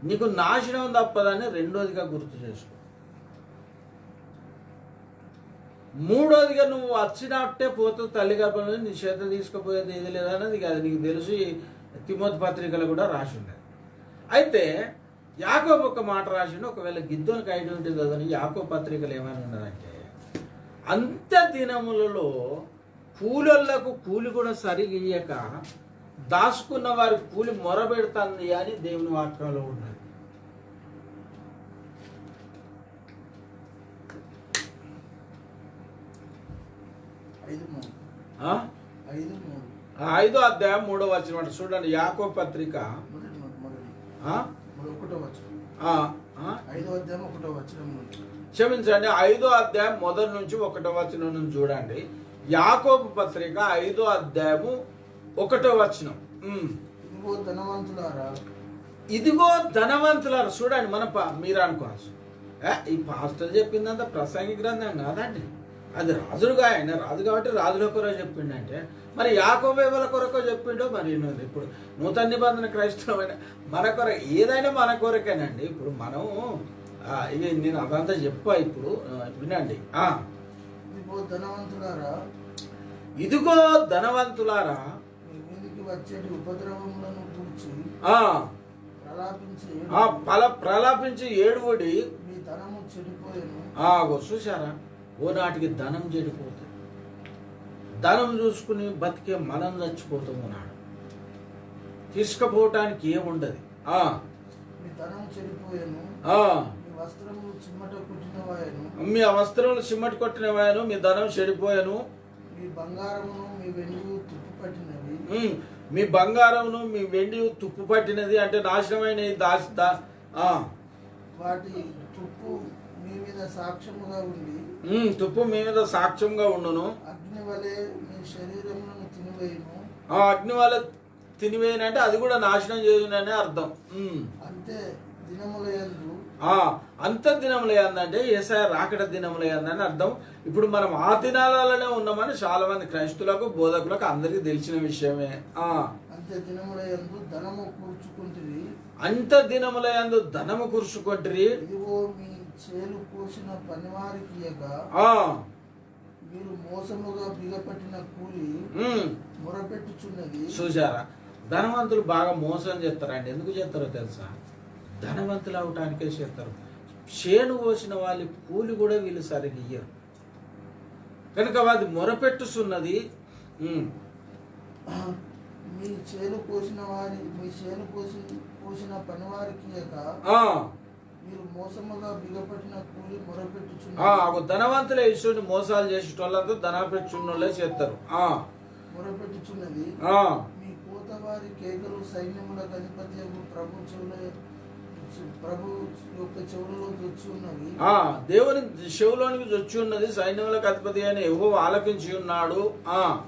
నీకు నాశనం తప్పదని రెండోదిగా గుర్తు చేసుకో. మూడోదిగా నువ్వు వచ్చినట్టే పోతుంది తల్లి గర్భంలో, నీ చేత తీసుకుపోయేది ఏది లేదన్నది కాదు నీకు తెలుసు. తిమోతి పత్రికలు కూడా రాసి ఉన్నది. అయితే యాకోబు ఒక మాట రాసిండు. ఒకవేళ గిద్దోనికి ఐడి ఉంటుంది కదని యాకోబు పత్రికలు ఏమైనా ఉన్నదంటే, అంత దినములలో కూలోళ్లకు కూలి కూడా సరిగియ్యక దాచుకున్న వారి కూలి మొరబెడుతుంది అని దేవుని వాక్యంలో ఉన్నది. ఐదు 5వ అధ్యాయం 3వ వచనం చూడండి. యాకోబు పత్రిక ఇప్పుడు 1వ వచనం. 5వ అధ్యాయం 1వ వచనం నుండి. క్షమించండి, 5వ అధ్యాయం మొదటి నుంచి 1వ వచనం నుంచి చూడండి. యాకోబు పత్రిక 5వ అధ్యాయము 1వ వచనం. ఇదిగో ధనవంతులారా, ఇదిగో ధనవంతులారా. చూడండి, మీరు అనుకోవచ్చు ఈ పాస్టర్ చెప్పిందంత ప్రసంగి గ్రంథం కాదండి, అది రాజులుగా, ఆయన రాజు కాబట్టి రాజుల కొరకు చెప్పిండంటే మరి యాకోబు ఎవరి కొరకో చెప్పిండో మరి ఇప్పుడు నూతన నిబంధన క్రైస్తవమైన మన కొరకు ఏదైనా మన కొరకేనండి. ఇప్పుడు మనం ఇక నేను అదంతా చెప్పా, ఇప్పుడు వినండి. ఇదిగో ధనవంతులారా, ఇదిగో ధనవంతులారా, మీ మీదికి వచ్చేటి ఉపద్రవములను గూర్చి ప్రలాపించి ఏడువుడి మీ ధనము చెడిపోయేను. చూసారా, ఓనాటికి ధనం చెడిపోతుంది, ధనం చూసుకుని బతికే మనం చచ్చిపోతూ ఉన్నాడు. తీసుకుపోవటానికి ఏముండదు. మీ ధనం చెడిపోయేను, మీ వస్త్రములు చిమ్మట కొట్టినవాయను, మీ వస్త్రములు చిమ్మట కొట్టినవాయను, మీ ధనం చెడిపోయాను, మీ బంగారమును మీ వెండి తుప్పు పట్టినవి, మీ బంగారమును మీ వెండి తుప్పు పట్టినది అంటే నాశనమైన వాటి తుప్పు మీ మీద సాక్ష్యముగా ఉండి, తుప్పు మీ మీద సాక్ష్యంగా ఉండును. అగ్ని వలె మీ శరీరములను తినివేయును. అగ్ని వలె తినివేయనంటే అది కూడా నాశనం చేయుననే అర్థం. అంతే దినములయందు, అంత దినములయందంటే యేసయ్య రాకడ దినములయందని అర్థం. ఇప్పుడు మనం ఆ దినాలలోనే ఉన్నామని చాలా మంది క్రైస్తులకు, బోధకులకు అందరికీ తెలిసిన విషయమే. అంతే దినములయందు ధనము కూర్చుకుంటుంది, అంత దినములయందు ధనము కూర్చుకుంటుంది. ఇదిగో మీ చేలు కోసిన పనివారికి ఇయ్యగా మీరు మోసముగా బిగపట్టిన కూలి మొరపెట్టుచున్నది. చూసారా, ధనవంతులు బాగా మోసం చేస్తారండి. ఎందుకు చేస్తారో తెలుసా? ధనవంతులు అవటానికే చేస్తారు. చేను కోసిన వాళ్ళ కూలి కూడా వీళ్ళు సరిగ్గా ఇయ్యరు కనుక అది మొరపెట్టుచున్నది. మీ చేను కోసిన పనివారికి ఇయ్యక మీరు మోసముగా బిగపట్టిన కూలి మొరపెట్టుచున్నది. ధనవంతులే ఇష్టం మోసాలు చేసేటోళ్ళంతా ధనపెట్టుచున్నోళ్ళే చేస్తారు. మొరపెట్టుచున్నది. మీ కోత వారి కేకలు సైన్యములకు అధిపతి ప్రభు యొక్క చెవులలోకి వచ్చి ఉన్నవి. దేవుని చెవులోనికి వచ్చి ఉన్నది. సైన్యములకు అధిపతి అని యెహోవా ఆలకించి ఉన్నాడు.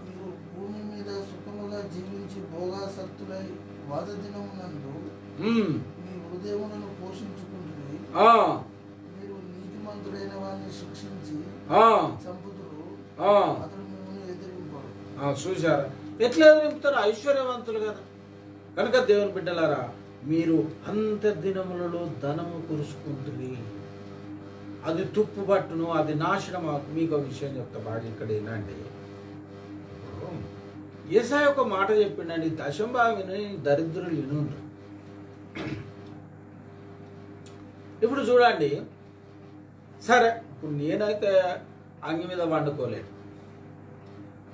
మీరు భూమి మీద సుఖముగా జీవించి భోగాసక్తులై వాద దినమునందు మీ హృదయములను పోషించుకుంటుంది. మీరు నీతిమంతుడైన వారిని శిక్షించి చంపుదురు, అతడు మిమ్మల్ని ఎదిరింపడు. చూశారా ఎట్లా ఎదిరింపుతారు? ఐశ్వర్యవంతులు కదా. కనుక దేవుని బిడ్డలారా, మీరు అంత దినములలో ధనము కురుచుకుంటుంది, అది తుప్పు పట్టును, అది నాశనం. మీకు ఒక విషయం చెప్తా బాగా, ఇక్కడ ఏంటండి, యేసయ్య ఒక మాట చెప్పిండండి, దశంభాగిని దరిద్రులు వినుండ్రు. ఇప్పుడు చూడండి, సరే ఇప్పుడు నేనైతే అంగి మీద వండుకోలేదు,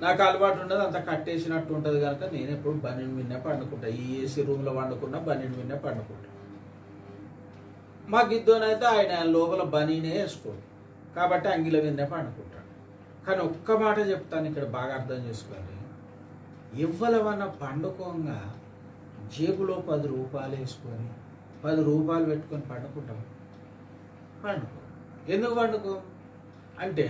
నాకు అలవాటు ఉండదు, అంత కట్టేసినట్టు ఉంటుంది కనుక నేను ఎప్పుడు బనీన్ విన్నే పండుకుంటా. ఈ ఏసీ రూమ్లో వండుకున్నా బనీన్ విన్నే పండుకుంటా. మా గిద్దోనైతే ఆయన లోపల బనీనే వేసుకోడు కాబట్టి అంగిలో విన్నే పండుకుంటాడు. కానీ ఒక్క మాట చెప్తాను, ఇక్కడ బాగా అర్థం చేసుకోవాలి. ఎవ్వలవన్నా పండుకోగా జేబులో 10 రూపాయలు వేసుకొని 10 రూపాయలు పెట్టుకొని పండుకుంటాం. పండుకో. ఎందుకు పండుకో అంటే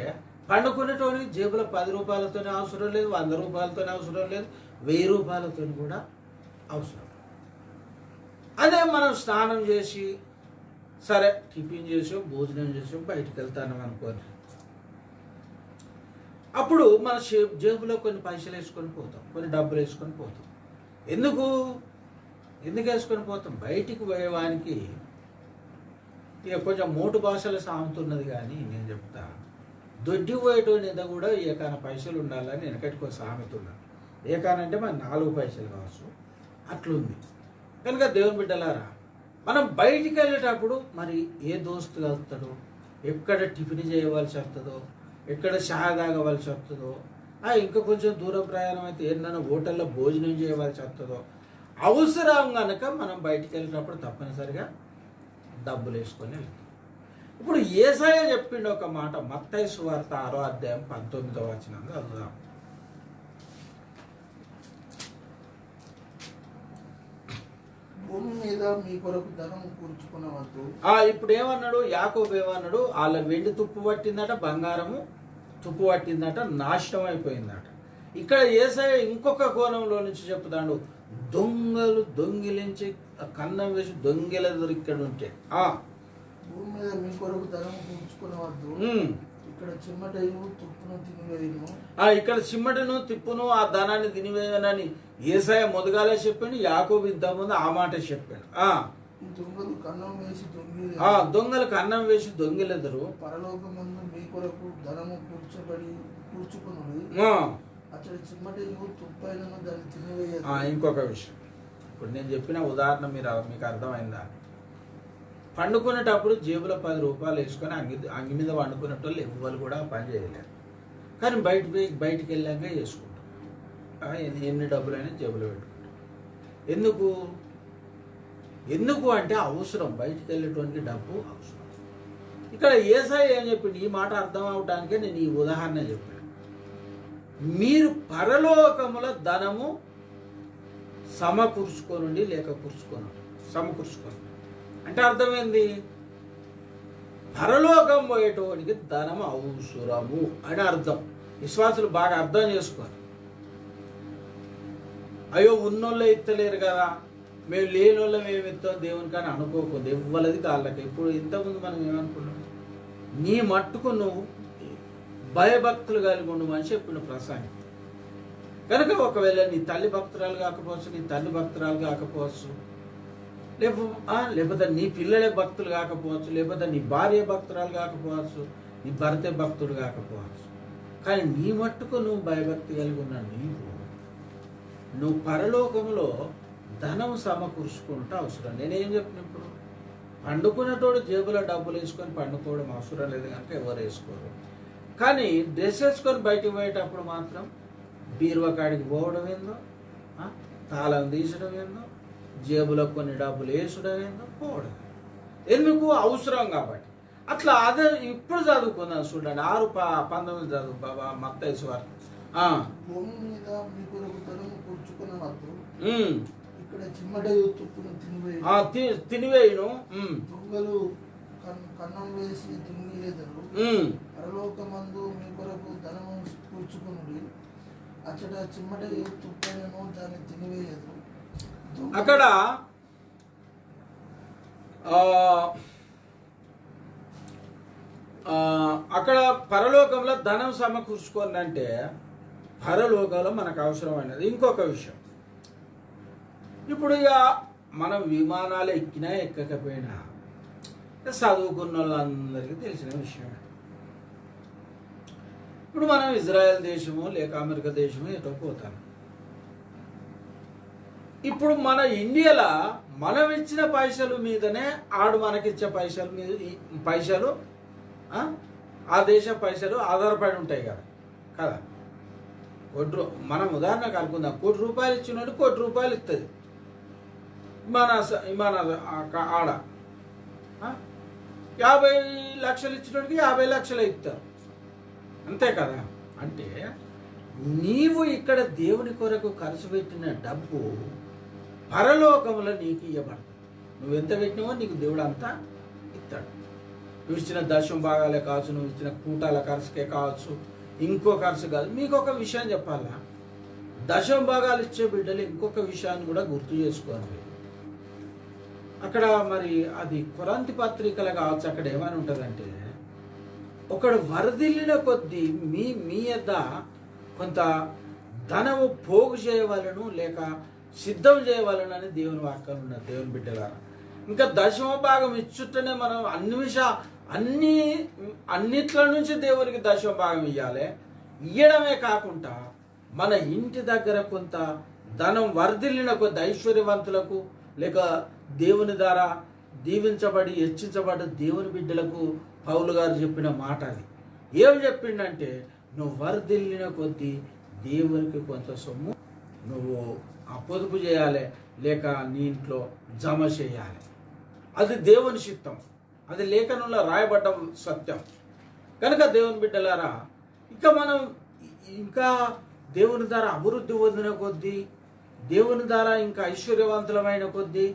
పండుకునేటోని జేబులో 10 రూపాయలతోనే అవసరం లేదు, 100 రూపాయలతోనే అవసరం లేదు, 1000 రూపాయలతో కూడా అవసరం. అదే మనం స్నానం చేసి సరే టిఫిన్ చేసాం, భోజనం చేసాం, బయటికి వెళ్తాను అనుకోని, అప్పుడు మన జేబులో కొన్ని పైసలు వేసుకొని పోతాం, కొన్ని డబ్బులు వేసుకొని పోతాం. ఎందుకు వేసుకొని పోతాం? బయటికి పోయేవానికి ఇక కొంచెం మోటు భాషలో సాగుతున్నది. కానీ నేను చెప్తా, దొడ్డి పోయేటోని మీద కూడా ఏకాన పైసలు ఉండాలని వెనకటికి సామెత ఉన్నది. ఏకానంటే మన 4 పైసలు కావచ్చు, అట్లుంది. కనుక దేవుని బిడ్డలారా, మనం బయటికి వెళ్ళేటప్పుడు మరి ఏ దోస్తు కలుగుతాడో, ఎక్కడ టిఫిన్ చేయవలసి వస్తుందో, ఎక్కడ చాయ్ తాగవలసి వస్తుందో, ఇంకా కొంచెం దూరం ప్రయాణం అయితే ఏదైనా హోటల్లో భోజనం చేయవలసి వస్తుందో, అవసరం కనుక మనం బయటికి వెళ్ళేటప్పుడు తప్పనిసరిగా డబ్బులు వేసుకొని వెళ్తాం. ఇప్పుడు యేసయ్య చెప్పిండు ఒక మాట, మత్తయి సువార్త 6వ అధ్యాయం 19వ వచనం చదువుదాం. భూమి మీద మీ కొరకు ధనము కూర్చుకునవద్దు. ఇప్పుడు ఏమన్నాడు యాకోబు? ఏమన్నాడు? వాళ్ళ వెండి తుప్పు పట్టిందట, బంగారము తుప్పు పట్టిందట, నాశనం అయిపోయిందట. ఇక్కడ యేసయ్య ఇంకొక కోణంలో నుంచి చెప్తాడు, దొంగలు దొంగిలించి కన్నం వేసి దొంగిలెదరు ఇక్కడ ఉంటే. భూమి మీద మీ కొరకు ధనము కూర్చుకునవద్దు. ఇక్కడ చిమ్మటను తుప్పును తినివేయును. ఇక్కడ చిమ్మటను తిప్పును ఆ ధనాన్ని తినివేయనని యేసయ్య మొదగాలే చెప్పాడు. యాకోబు ఇంతకుముందు ఆ మాట చెప్పాడు. దొంగలు కన్నం వేసి దొంగలకు అన్నం వేసి దొంగిలెదరు. పరలోకమందు మీ కొరకు ధనము కూర్చుకునుడి. అతడి చిమ్మటను తుప్పైన దాన్ని తినివేయదు. ఇంకొక విషయం, ఇప్పుడు నేను చెప్పిన ఉదాహరణ మీకు అర్థమైందా? పండుకునేటప్పుడు జేబులో 10 రూపాయలు వేసుకొని అంగి మీద వండుకునేటోళ్ళు ఎవ్వరు కూడా పని చేయలేరు. కానీ బయటికి వెళ్ళాక వేసుకుంటాం. ఎన్ని డబ్బులైనా జేబులో పెట్టుకుంటాం. ఎందుకు అంటే అవసరం. బయటికి వెళ్ళేటువంటి డబ్బు అవసరం. ఇక్కడ యేసయ్య ఏం చెప్పింది? ఈ మాట అర్థం అవడానికే నేను ఈ ఉదాహరణ చెప్పాను. మీరు పరలోకముల ధనము సమకూర్చుకోనండి, లేక సమకూర్చుకోను అంటే అర్థమైంది, పరలోకం పోయేటోనికి ధనం అవసరము అని అర్థం. విశ్వాసులు బాగా అర్థం చేసుకోరు. అయ్యో ఉన్నోళ్ళే ఇత్తలేరు కదా, మేము లేని వాళ్ళం ఏమి ఇస్తాం దేవుని కానీ అనుకోకుండా ఇవ్వలేదు కాళ్ళకి. ఇప్పుడు ఇంతకుముందు మనం ఏమనుకున్నాం? నీ మట్టుకు నువ్వు భయభక్తులు కలిగి ఉండు మనిషి చెప్పిన ప్రసంగం కనుక. ఒకవేళ నీ తల్లి భక్తురాలు కాకపోవచ్చు, నీ తండ్రి భక్తురాలు కాకపోవచ్చు, లేకపోతే నీ పిల్లలే భక్తులు కాకపోవచ్చు, లేకపోతే నీ భార్య భక్తురాలు కాకపోవచ్చు, నీ భర్త భక్తుడు కాకపోవచ్చు, కానీ నీ మట్టుకు నువ్వు భయభక్తి కలిగి ఉన్న నువ్వు పరలోకంలో ధనం సమకూర్చుకుంటూ అవసరం. నేనేం చెప్పిన ఇప్పుడు పండుకునేటోడు జేబులో డబ్బులు వేసుకొని పండుకోవడం అవసరం లేదు కనుక ఎవరు వేసుకోరు. కానీ డ్రెస్ వేసుకొని బయటకు పోయేటప్పుడు మాత్రం బీరువా కాడికి పోవడం ఏందో, తాళం తీసడం ఏందో, జేబులో కొన్ని డబ్బులు వేసడం ఏందో, పోవడం ఎందుకు అవసరం కాబట్టి. అట్లా అదే ఇప్పుడు చదువుకుందాం చూడండి. 6:19 చదువు బాబా మత్తయి సువార్త. భూమి మీద మీ కొరకు ధనము కూర్చుకునవద్దు. ఇక్కడ చిమ్మట తుప్పును తినివేయును. దొంగలు కన్నం వేసి దొంగిలెదరు. పరలోకమందు మీ కొరకు ధనము కూర్చుకునుడి. అచ్చట చిమ్మట తుప్పైనను దాన్ని తినివేయదు. అక్కడ పరలోకంలో ధనం సమకూర్చుకోండి అంటే పరలోకంలో మనకు అవసరమైనది. ఇంకొక విషయం, ఇప్పుడు ఇక మనం విమానాలు ఎక్కినా ఎక్కకపోయినా చదువుకున్న వాళ్ళందరికీ తెలిసిన విషయమే. ఇప్పుడు మనం ఇజ్రాయెల్ దేశము లేక అమెరికా దేశము ఎటో పోతాం. ఇప్పుడు మన ఇండియాలో మనం ఇచ్చిన పైసలు మీదనే ఆడు మనకిచ్చే పైసలు ఆ దేశ పైసలు ఆధారపడి ఉంటాయి కదా. మనం ఉదాహరణకు అనుకుందాం, ₹1 ఇచ్చినట్టు ₹1 ఇస్తుంది మన ఆడ. 50 లక్షలు ఇచ్చినోడికి 50 లక్షలు ఇస్తారు, అంతే కదా. అంటే నీవు ఇక్కడ దేవుని కొరకు ఖర్చు పెట్టిన డబ్బు పరలోకంలో నీకు ఇవ్వబడదు. నువ్వు ఎంత పెట్టినావో నీకు దేవుడు అంతా ఇస్తాడు. నువ్వు ఇచ్చిన దశం భాగాలే కావచ్చు, నువ్వు ఇచ్చిన కూటాల ఖర్చుకే కావచ్చు, ఇంకో ఖర్చు కాదు. మీకు ఒక విషయం చెప్పాలా, దశం భాగాలు ఇచ్చే బిడ్డలు ఇంకొక విషయాన్ని కూడా గుర్తు చేసుకోవాలి. అక్కడ మరి అది కొరంతి పత్రికలు కావచ్చు, అక్కడ ఏమని ఉంటుందంటే, ఒకడు వరదిల్లిన కొద్దీ మీ యొద్ద కొంత ధనము పోగు చేయవలను లేక సిద్ధం చేయవలను అని దేవుని వాక్యం ఉన్నది. దేవుని బిడ్డలారా, ఇంకా దశమ భాగం ఇచ్చుటనే మనం అన్నిట్ల నుంచి దేవునికి దశమ భాగం ఇవ్వాలి. ఇవ్వడమే కాకుండా మన ఇంటి దగ్గర కొంత ధనం వర్ధిల్లిన కొద్ది ఐశ్వర్యవంతులకు లేక దేవుని ద్వారా దీవించబడి హెచ్చించబడ్డ దేవుని బిడ్డలకు పౌలు గారు చెప్పిన మాట అది. ఏం చెప్పిండంటే, నువ్వు వర్ధిల్లిన కొద్దీ దేవునికి కొంత సొమ్ము నువ్వు పొదుపు చేయాలి లేక నీ ఇంట్లో జమ చేయాలి. అది దేవుని చిత్తం, అది లేఖనంలో రాయబడ్డ సత్యం. కనుక దేవుని బిడ్డలారా, మనం ఇంకా దేవుని ద్వారా అభివృద్ధి పొందిన కొద్దీ, దేవుని ద్వారా ఇంకా ఐశ్వర్యవంతులమైన కొద్దీ,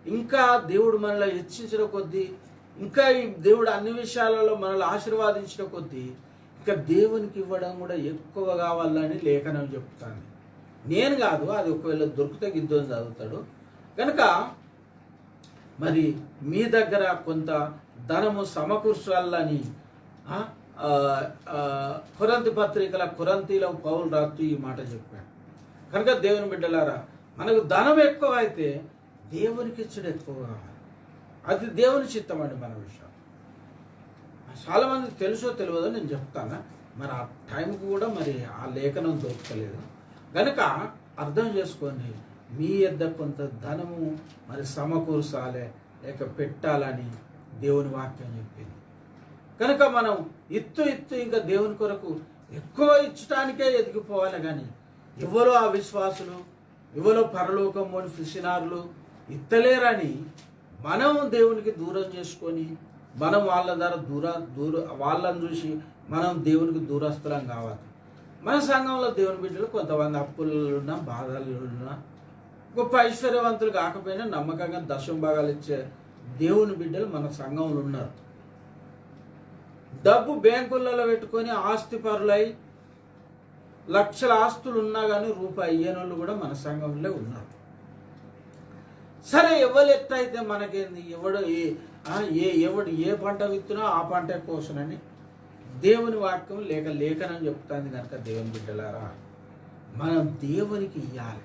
ఇంకా దేవుడు మనల్ని హెచ్చించిన కొద్దీ, ఇంకా ఈ దేవుడు అన్ని విషయాలలో మనల్ని ఆశీర్వాదించిన కొద్దీ ఇంకా దేవునికి ఇవ్వడం కూడా ఎక్కువ కావాలని లేఖనం చెప్తాను. నేను కాదు, అది ఒకవేళ దొరికితే గిద్దోని చదువుతాడు. కనుక మరి మీ దగ్గర కొంత ధనము సమకూర్చాలని కొరంతి పత్రికల కొరంతిలో పౌలు రాస్తూ ఈ మాట చెప్పాడు. కనుక దేవుని బిడ్డలారా, మనకు ధనం ఎక్కువ అయితే దేవునికి ఇచ్చడం ఎక్కువ కావాలి. అది దేవుని చిత్తం అండి. మన విషయం చాలా మందికి తెలుసో తెలియదో నేను చెప్తాను. మరి ఆ టైంకి కూడా మరి ఆ లేఖనం దొరకలేదు. కనుక అర్థం చేసుకోండి, మీ యొద్ద కొంత ధనము మరి సమకూర్చాలి లేక పెట్టాలని దేవుని వాక్యం చెప్పింది. కనుక మనం ఇత్తు ఇంకా దేవుని కొరకు ఎక్కువ ఇచ్చటానికే ఎదిగిపోవాలి. కానీ ఎవరో ఆ విశ్వాసులు, ఎవరో పరలోకంలోని ఫిషినారులు ఇత్తలేరని మనం దేవునికి దూరం చేసుకొని మనం వాళ్ళ ద్వారా వాళ్ళని చూసి మనం దేవునికి దూరస్తులం కావాలి. మన సంఘంలో దేవుని బిడ్డలు కొంతమంది అప్పులున్నా బాధలున్నా గొప్ప ఐశ్వర్యవంతులు కాకపోయినా నమ్మకంగా దశం భాగాలు ఇచ్చే దేవుని బిడ్డలు మన సంఘంలో ఉన్నారు. డబ్బు బ్యాంకులలో పెట్టుకొని ఆస్తిపరులై లక్షల ఆస్తులు ఉన్నా కానీ రూపాయి ఇయ్యనోళ్ళు కూడా మన సంఘంలో ఉన్నారు. సరే, ఎవరు ఎట్లయితే మనకేంది, ఎవడు ఏ పంట విత్తునో ఆ పంట కోసనని దేవుని వాక్యం లేక లేఖనం చెప్తాంది. కనుక దేవుని బిడ్డలారా, మనం దేవునికి ఇవ్వాలి,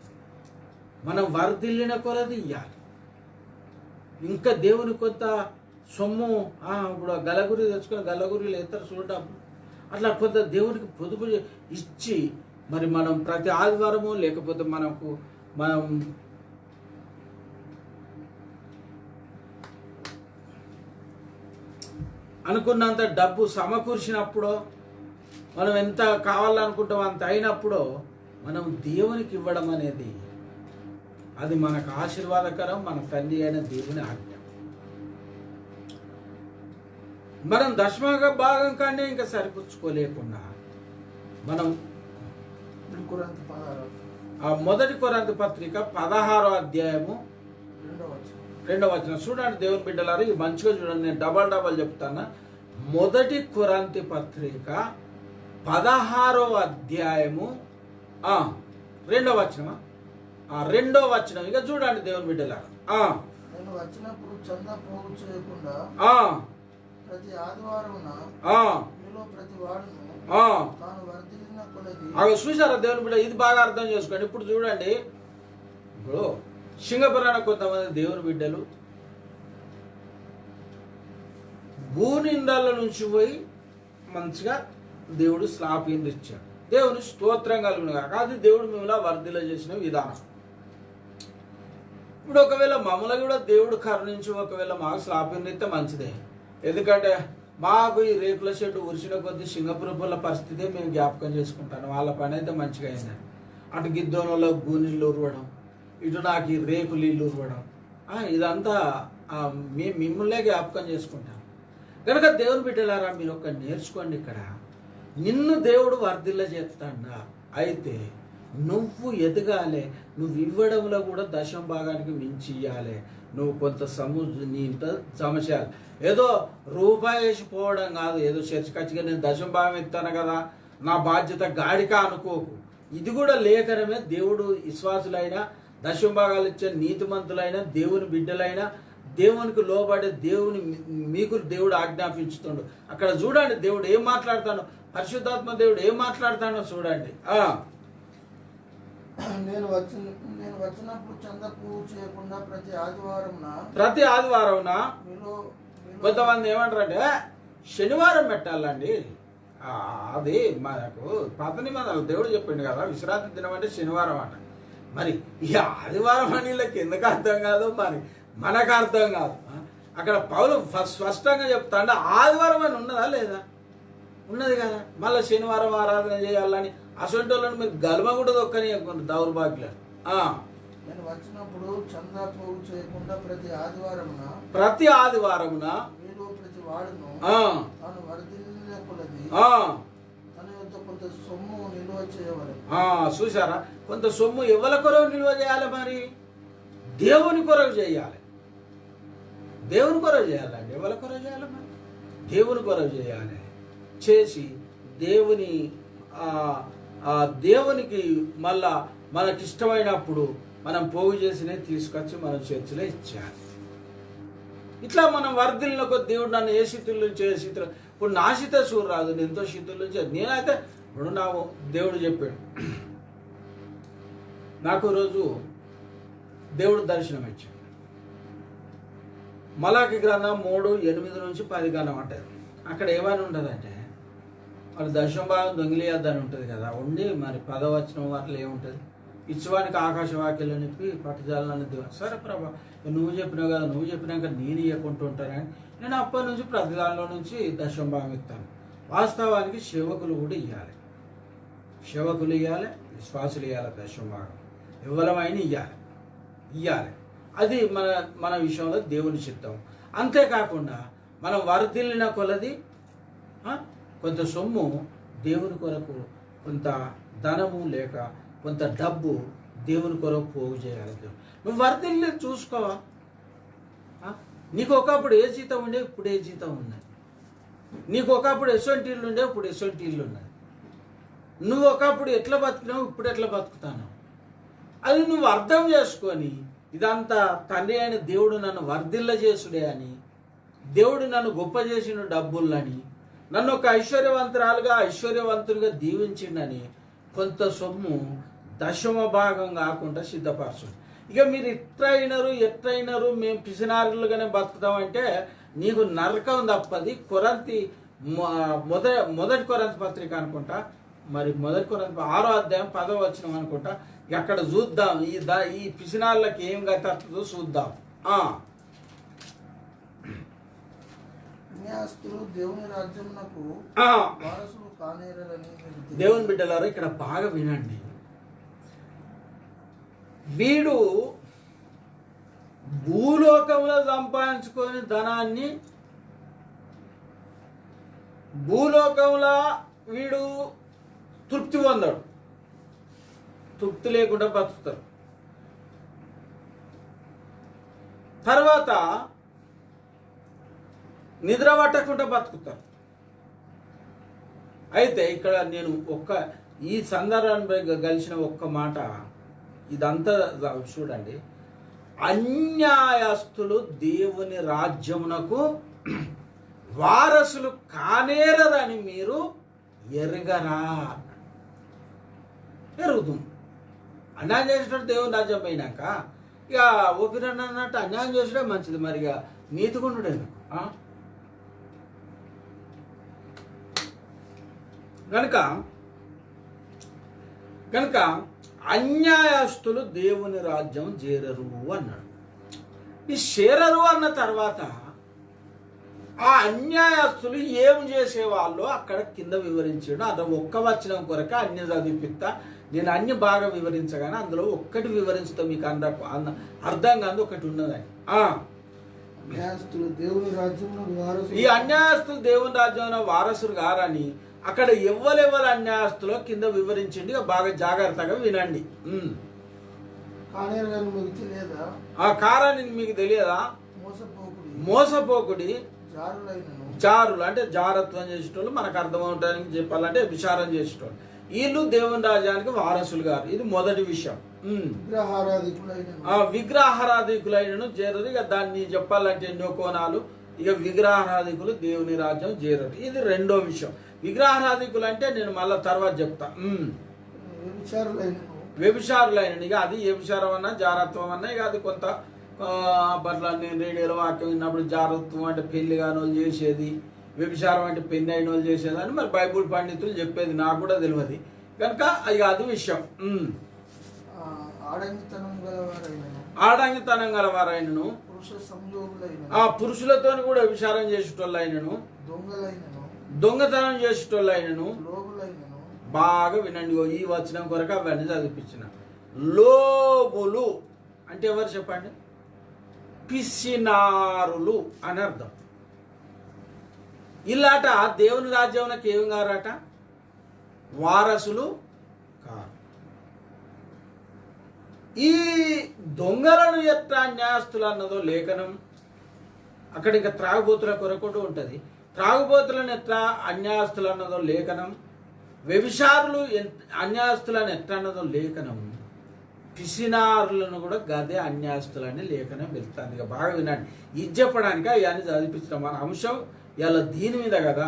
మనం వర్ధిల్లిన కొలది ఇవ్వాలి. ఇంకా దేవుని కొంత సొమ్ము ఇప్పుడు గలగురి తెచ్చుకొని గలగురిలు ఎత్తారు చూడటం, అట్లా కొంత దేవునికి పొదుపు ఇచ్చి మరి మనం ప్రతి ఆదివారము లేకపోతే మనం అనుకున్నంత డబ్బు సమకూర్చినప్పుడు, మనం ఎంత కావాలనుకుంటాం అంత అయినప్పుడు మనం దేవునికి ఇవ్వడం అనేది అది మనకు ఆశీర్వాదకరం. మన తండ్రి అయిన దేవుని ఆజ్ఞ. మనం దశమ భాగం కానీ ఇంకా సరిపుచ్చుకోలేకుండా మనం మొదటి కొరింథీ పత్రిక 16వ అధ్యాయము 2వ వచనం చూడండి. దేవుని బిడ్డలారా, ఇది మంచిగా చూడండి, నేను డబల్ చెప్తాను. మొదటి కొరింథీ పత్రిక 16వ అధ్యాయము 2వ వచనమా 2వ వచనం. ఇక చూడండి దేవుని బిడ్డలారా, నేను వచ్చినప్పుడు చందా పోగు చేయకుండా ప్రతి ఆదివారమున మీలో ప్రతి వాడును తాను వర్ధిల్లిన కొలది. చూసారా దేవుని బిడ్డ, ఇది బాగా అర్థం చేసుకోండి. ఇప్పుడు చూడండి, ఇప్పుడు సింగపురాణ కొంతమంది దేవుని బిడ్డలు భూనిందాల నుంచి పోయి మంచిగా దేవుడు స్లాపీని ఇచ్చాడు. దేవుని స్తోత్రం కలుగును కాక. అది దేవుడు మిమ్మల్ని వర్ధిల్ల చేసిన విధానం. ఇప్పుడు ఒకవేళ మమ్మల్ని కూడా దేవుడు కరుణించి ఒకవేళ మాకు స్లాపీని ఇస్తే మంచిదే. ఎందుకంటే మాకు ఈ రేకుల షెడ్డు ఉరిసిన కొద్దీ సింగపురపుల పరిస్థితి మేము జ్ఞాపకం చేసుకుంటాను. వాళ్ళ పని అయితే మంచిగా అయిందని. అటు గిద్దోనలో గూనీళ్ళు ఉరవడం, ఇటు నాకు ఈ రేకులు ఇల్లు ఉరవడం, ఇదంతా మిమ్మల్నే జ్ఞాపకం చేసుకుంటాను. కనుక దేవుని బిడ్డలారా, మీరు ఒక నేర్చుకోండి. ఇక్కడ నిన్ను దేవుడు వర్ధిల్ల చేస్తాడా, అయితే నువ్వు ఎదగాలి. నువ్వు ఇవ్వడంలో కూడా దశమ భాగానికి మించి ఇవ్వాలి. నువ్వు కొంత నీంత సమస్య, ఏదో రూపాయి వేసిపోవడం కాదు. ఏదో చర్చకచ్చిగా నేను దశమ భాగం ఇస్తాను కదా, నా బాధ్యత గాడిక అనుకోకు. ఇది కూడా లేఖనమే. దేవుడు విశ్వాసులైనా దశమ భాగాలు ఇచ్చే నీతిమంతులైనా దేవుని బిడ్డలైనా దేవునికి లోబడే దేవుని మీకు దేవుడు ఆజ్ఞాపించుతాడు. అక్కడ చూడండి దేవుడు ఏం మాట్లాడతాడో, పరిశుద్ధాత్మ దేవుడు ఏం మాట్లాడతాడో చూడండి. నేను వచ్చినప్పుడు చందా పోగు చేయకుండా ప్రతి ఆదివారం కొంతమంది ఏమంటారంటే శనివారం పెట్టాలండి. అది మనకు పాత నిబంధనలు దేవుడు చెప్పిండు కదా, విశ్రాంతి దినం అంటే శనివారం అట. మరి ఈ ఆదివారం అని వీళ్ళకి ఎందుకు అర్థం కాదు, మరి మనకు అర్థం కాదు. అక్కడ పౌలు స్పష్టంగా చెప్తాంటే ఆదివారం అని ఉన్నదా లేదా? ఉన్నది కదా. మళ్ళీ శనివారం ఆరాధన చేయాలని అసొంటి వాళ్ళని మీరు గల్మ కూడా దొక్కని దౌర్భాగ్యులు. నేను వచ్చినప్పుడు చందా పోగు చేయకుండా ప్రతి ఆదివారమున మీలో ప్రతి వాడును తాను వర్ధిల్లిన కొలది తన యొద్ద కొంత సొమ్ము నిల్వ చేయవలెను. చూసారా, కొంత సొమ్ము ఎవరి కొరకు నిల్వ చేయాలి? మరి దేవుని కొరకు చేయాలి. దేవుని కొరకు చేయాలండి. ఎవరి కొరకు చేయాలి? మరి దేవుని కొరకు చేయాలి. చేసి దేవుని దేవునికి మళ్ళా మనకిష్టమైనప్పుడు మనం పోగు చేసినవి తీసుకొచ్చి మన చర్చిలో ఇచ్చేయాలి. ఇట్లా మనం వర్ధిల్లకు దేవుడు నన్ను ఏ స్థితుల్లో నుంచి ఏ స్థితిలో, ఇప్పుడు నా స్థితి చూడు రాదు, నేను ఎంతో స్థితుల నుంచి నేనైతే ఇప్పుడు నా దేవుడు చెప్పాడు నాకు రోజు దేవుడు దర్శనం ఇచ్చాడు. మలాకి గ్రంథం 3:8-10 గ్రంథం అంటారు. అక్కడ ఏమైనా ఉంటుందంటే వాడు దశమ భాగం దొంగిలియద్దని ఉంటుంది కదా, ఉండి మరి 10వ వచనం వాటిలో ఏముంటుంది, ఇచ్చువానికి ఆకాశవాక్యాలు నిప్పి పట్టుదలని దేవ. సరే ప్రభా, నువ్వు చెప్పినావు కదా, నువ్వు చెప్పినాక నేను ఇవ్వకుంటూ ఉంటానని నేను అప్పటి నుంచి ప్రతి దానిలో నుంచి దశమ భాగం ఇస్తాను. వాస్తవానికి సేవకులు కూడా ఇవ్వాలి, సేవకులు ఇవ్వాలి, విశ్వాసులు ఇవ్వాలి, దశమ భాగం ఎవరమైనా ఇవ్వాలి. అది మన విషయంలో దేవుని చిత్తం. అంతేకాకుండా మనం వర్ధిల్లిన కొలది కొంత సొమ్ము దేవుని కొరకు, కొంత ధనము లేక కొంత డబ్బు దేవుని కొరకు పోగు చేయాలి. నువ్వు వర్ధిల్లి చూసుకోవా? నీకు ఒకప్పుడు ఏ జీతం ఉండే, ఇప్పుడు ఏ జీతం ఉన్నది. నీకు ఒకప్పుడు ఎసొంటి ఇల్లు ఉండే, ఇప్పుడు ఎసొంటి ఇల్లు ఉన్నది. నువ్వు ఒకప్పుడు ఎట్లా బతుకున్నావు, ఇప్పుడు ఎట్లా బతుకుతావు, అది నువ్వు అర్థం చేసుకొని ఇదంతా తండ్రి అయిన దేవుడు నన్ను వర్ధిల్ల చేసుడే అని, దేవుడు నన్ను గొప్ప చేసిన డబ్బులని, నన్ను ఒక ఐశ్వర్యవంతునిగా దీవించిండని కొంత సొమ్ము దశమ భాగం కాకుండా సిద్ధపరచు. ఇక మీరు ఎట్రైనరు మేము పిసినారులుగానే బతుకుతామంటే నీకు నరకం తప్పది. మొదటి కొరంతి పత్రిక అనుకుంటా, మరి మొదటి కొరంతి 6వ అధ్యాయం 10వ వచనం అనుకుంటా. అక్కడ చూద్దాం ఈ పిసినాళ్ళకి ఏం గతుందో చూద్దాం. దేవుని రాజ్యమునకు వారసులు కానేరని. దేవుని బిడ్డలారా ఇక్కడ బాగా వినండి. వీడు భూలోకంలో సంపాదించుకొని ధనాన్ని భూలోకంలో వీడు తృప్తి పొందాడు, తృప్తి లేకుండా బతుకుతారు. తర్వాత నిద్ర పట్టకుండా బతుకుతారు. అయితే ఇక్కడ నేను ఈ సందర్భంపై కలిసిన ఒక్క మాట, ఇదంతా చూడండి. అన్యాయస్తులు దేవుని రాజ్యమునకు వారసులు కానేరని మీరు ఎరగరా? ఎరుగుతుంది. అన్యాయం చేసినట్టు దేవుని రాజ్యం పోయినాక ఇక ఒకరన్నట్టు అన్యాయం చేసడే మంచిది. మరి ఇక నీతిగుండు కనుక అన్యాయస్తులు దేవుని రాజ్యం చేరరు అన్నాడు. ఈ చేరరు అన్న తర్వాత ఆ అన్యాయస్తులు ఏం చేసేవాళ్ళు అక్కడ కింద వివరించాడు. అందులో ఒక్క వచనం కొరకు అన్ని చదివిపిస్తా. నేను అన్ని బాగా వివరించగానే అందులో ఒక్కటి వివరించుతా, మీకు అర్థం కాదు ఒకటి ఉన్నదని. ఈ అన్యాయస్తులు దేవుని రాజ్యంలో వారసులు గారని అక్కడ ఎవ్వరెవరు అన్యాయస్తులో కింద వివరించండి, బాగా జాగ్రత్తగా వినండి. కారాన్ని మీకు తెలియదా? మోసపోకుడి జారులు అంటే జారత్వం చేసేటోళ్ళు, మనకు అర్థమవటానికి చెప్పాలంటే విచారం చేసేటోళ్ళు. వీళ్ళు దేవుని రాజ్యానికి వారసులు గారు. ఇది మొదటి విషయం. విగ్రహారాధికులైనను చేరరు. ఇక దాన్ని చెప్పాలంటే ఎన్నో కోణాలు. ఇక విగ్రహారాధికులు దేవుని రాజ్యం చేరరు. ఇది రెండో విషయం. విగ్రహారాధికులు అంటే నేను మళ్ళా తర్వాత చెప్తా. వ్యభిచారులైన ఇక అది వ్యభిచారం అన్నా జారత్వం అన్నా ఇక అది కొంత అప్పట్లో నేను రేడియోలో వాక్యం విన్నప్పుడు జారత్వం అంటే పెళ్లి కాని వాళ్ళు చేసేది, వ్యభిచారం అంటే పెళ్లి అయిన వాళ్ళు చేసేది అని మరి బైబుల్ పండితులు చెప్పేది, నాకు కూడా తెలియదు. కనుక ఇక అది విషయం. ఆడంగితనం గలవారైనను పురుషులతో కూడా వ్యభిచారం చేసేటోళ్ళు అయినను, దొంగతనం చేసేటోళ్ళు అయినను. బాగా వినండి, ఈ వచనం కొరకు అవన్నీ చదివించిన. లోబులు అంటే ఎవరు చెప్పండి? పిసినారులు అని అర్థం. ఇలాట దేవుని రాజ్యంలోకి ఏం గారట? వారసులు కారు. ఈ దొంగలను ఎట్లా న్యాయస్తులు అన్నదో లేఖనం. అక్కడ ఇంకా త్రాగుబోతుల కొరకు ఉంటుంది. త్రాగుబోతులను ఎట్లా అన్యాస్తులు అన్నదో లేఖనం, వ్యభిచారులు అన్యాస్తులను ఎట్లా అన్నదో లేఖనం, పిసినారులను కూడా గదే అన్యాస్తులని లేఖనం వెళ్తాను. ఇక బాగా వినండి, ఇది చెప్పడానికి అవన్నీ చదివించడం మన అంశం ఇలా దీని మీద కదా.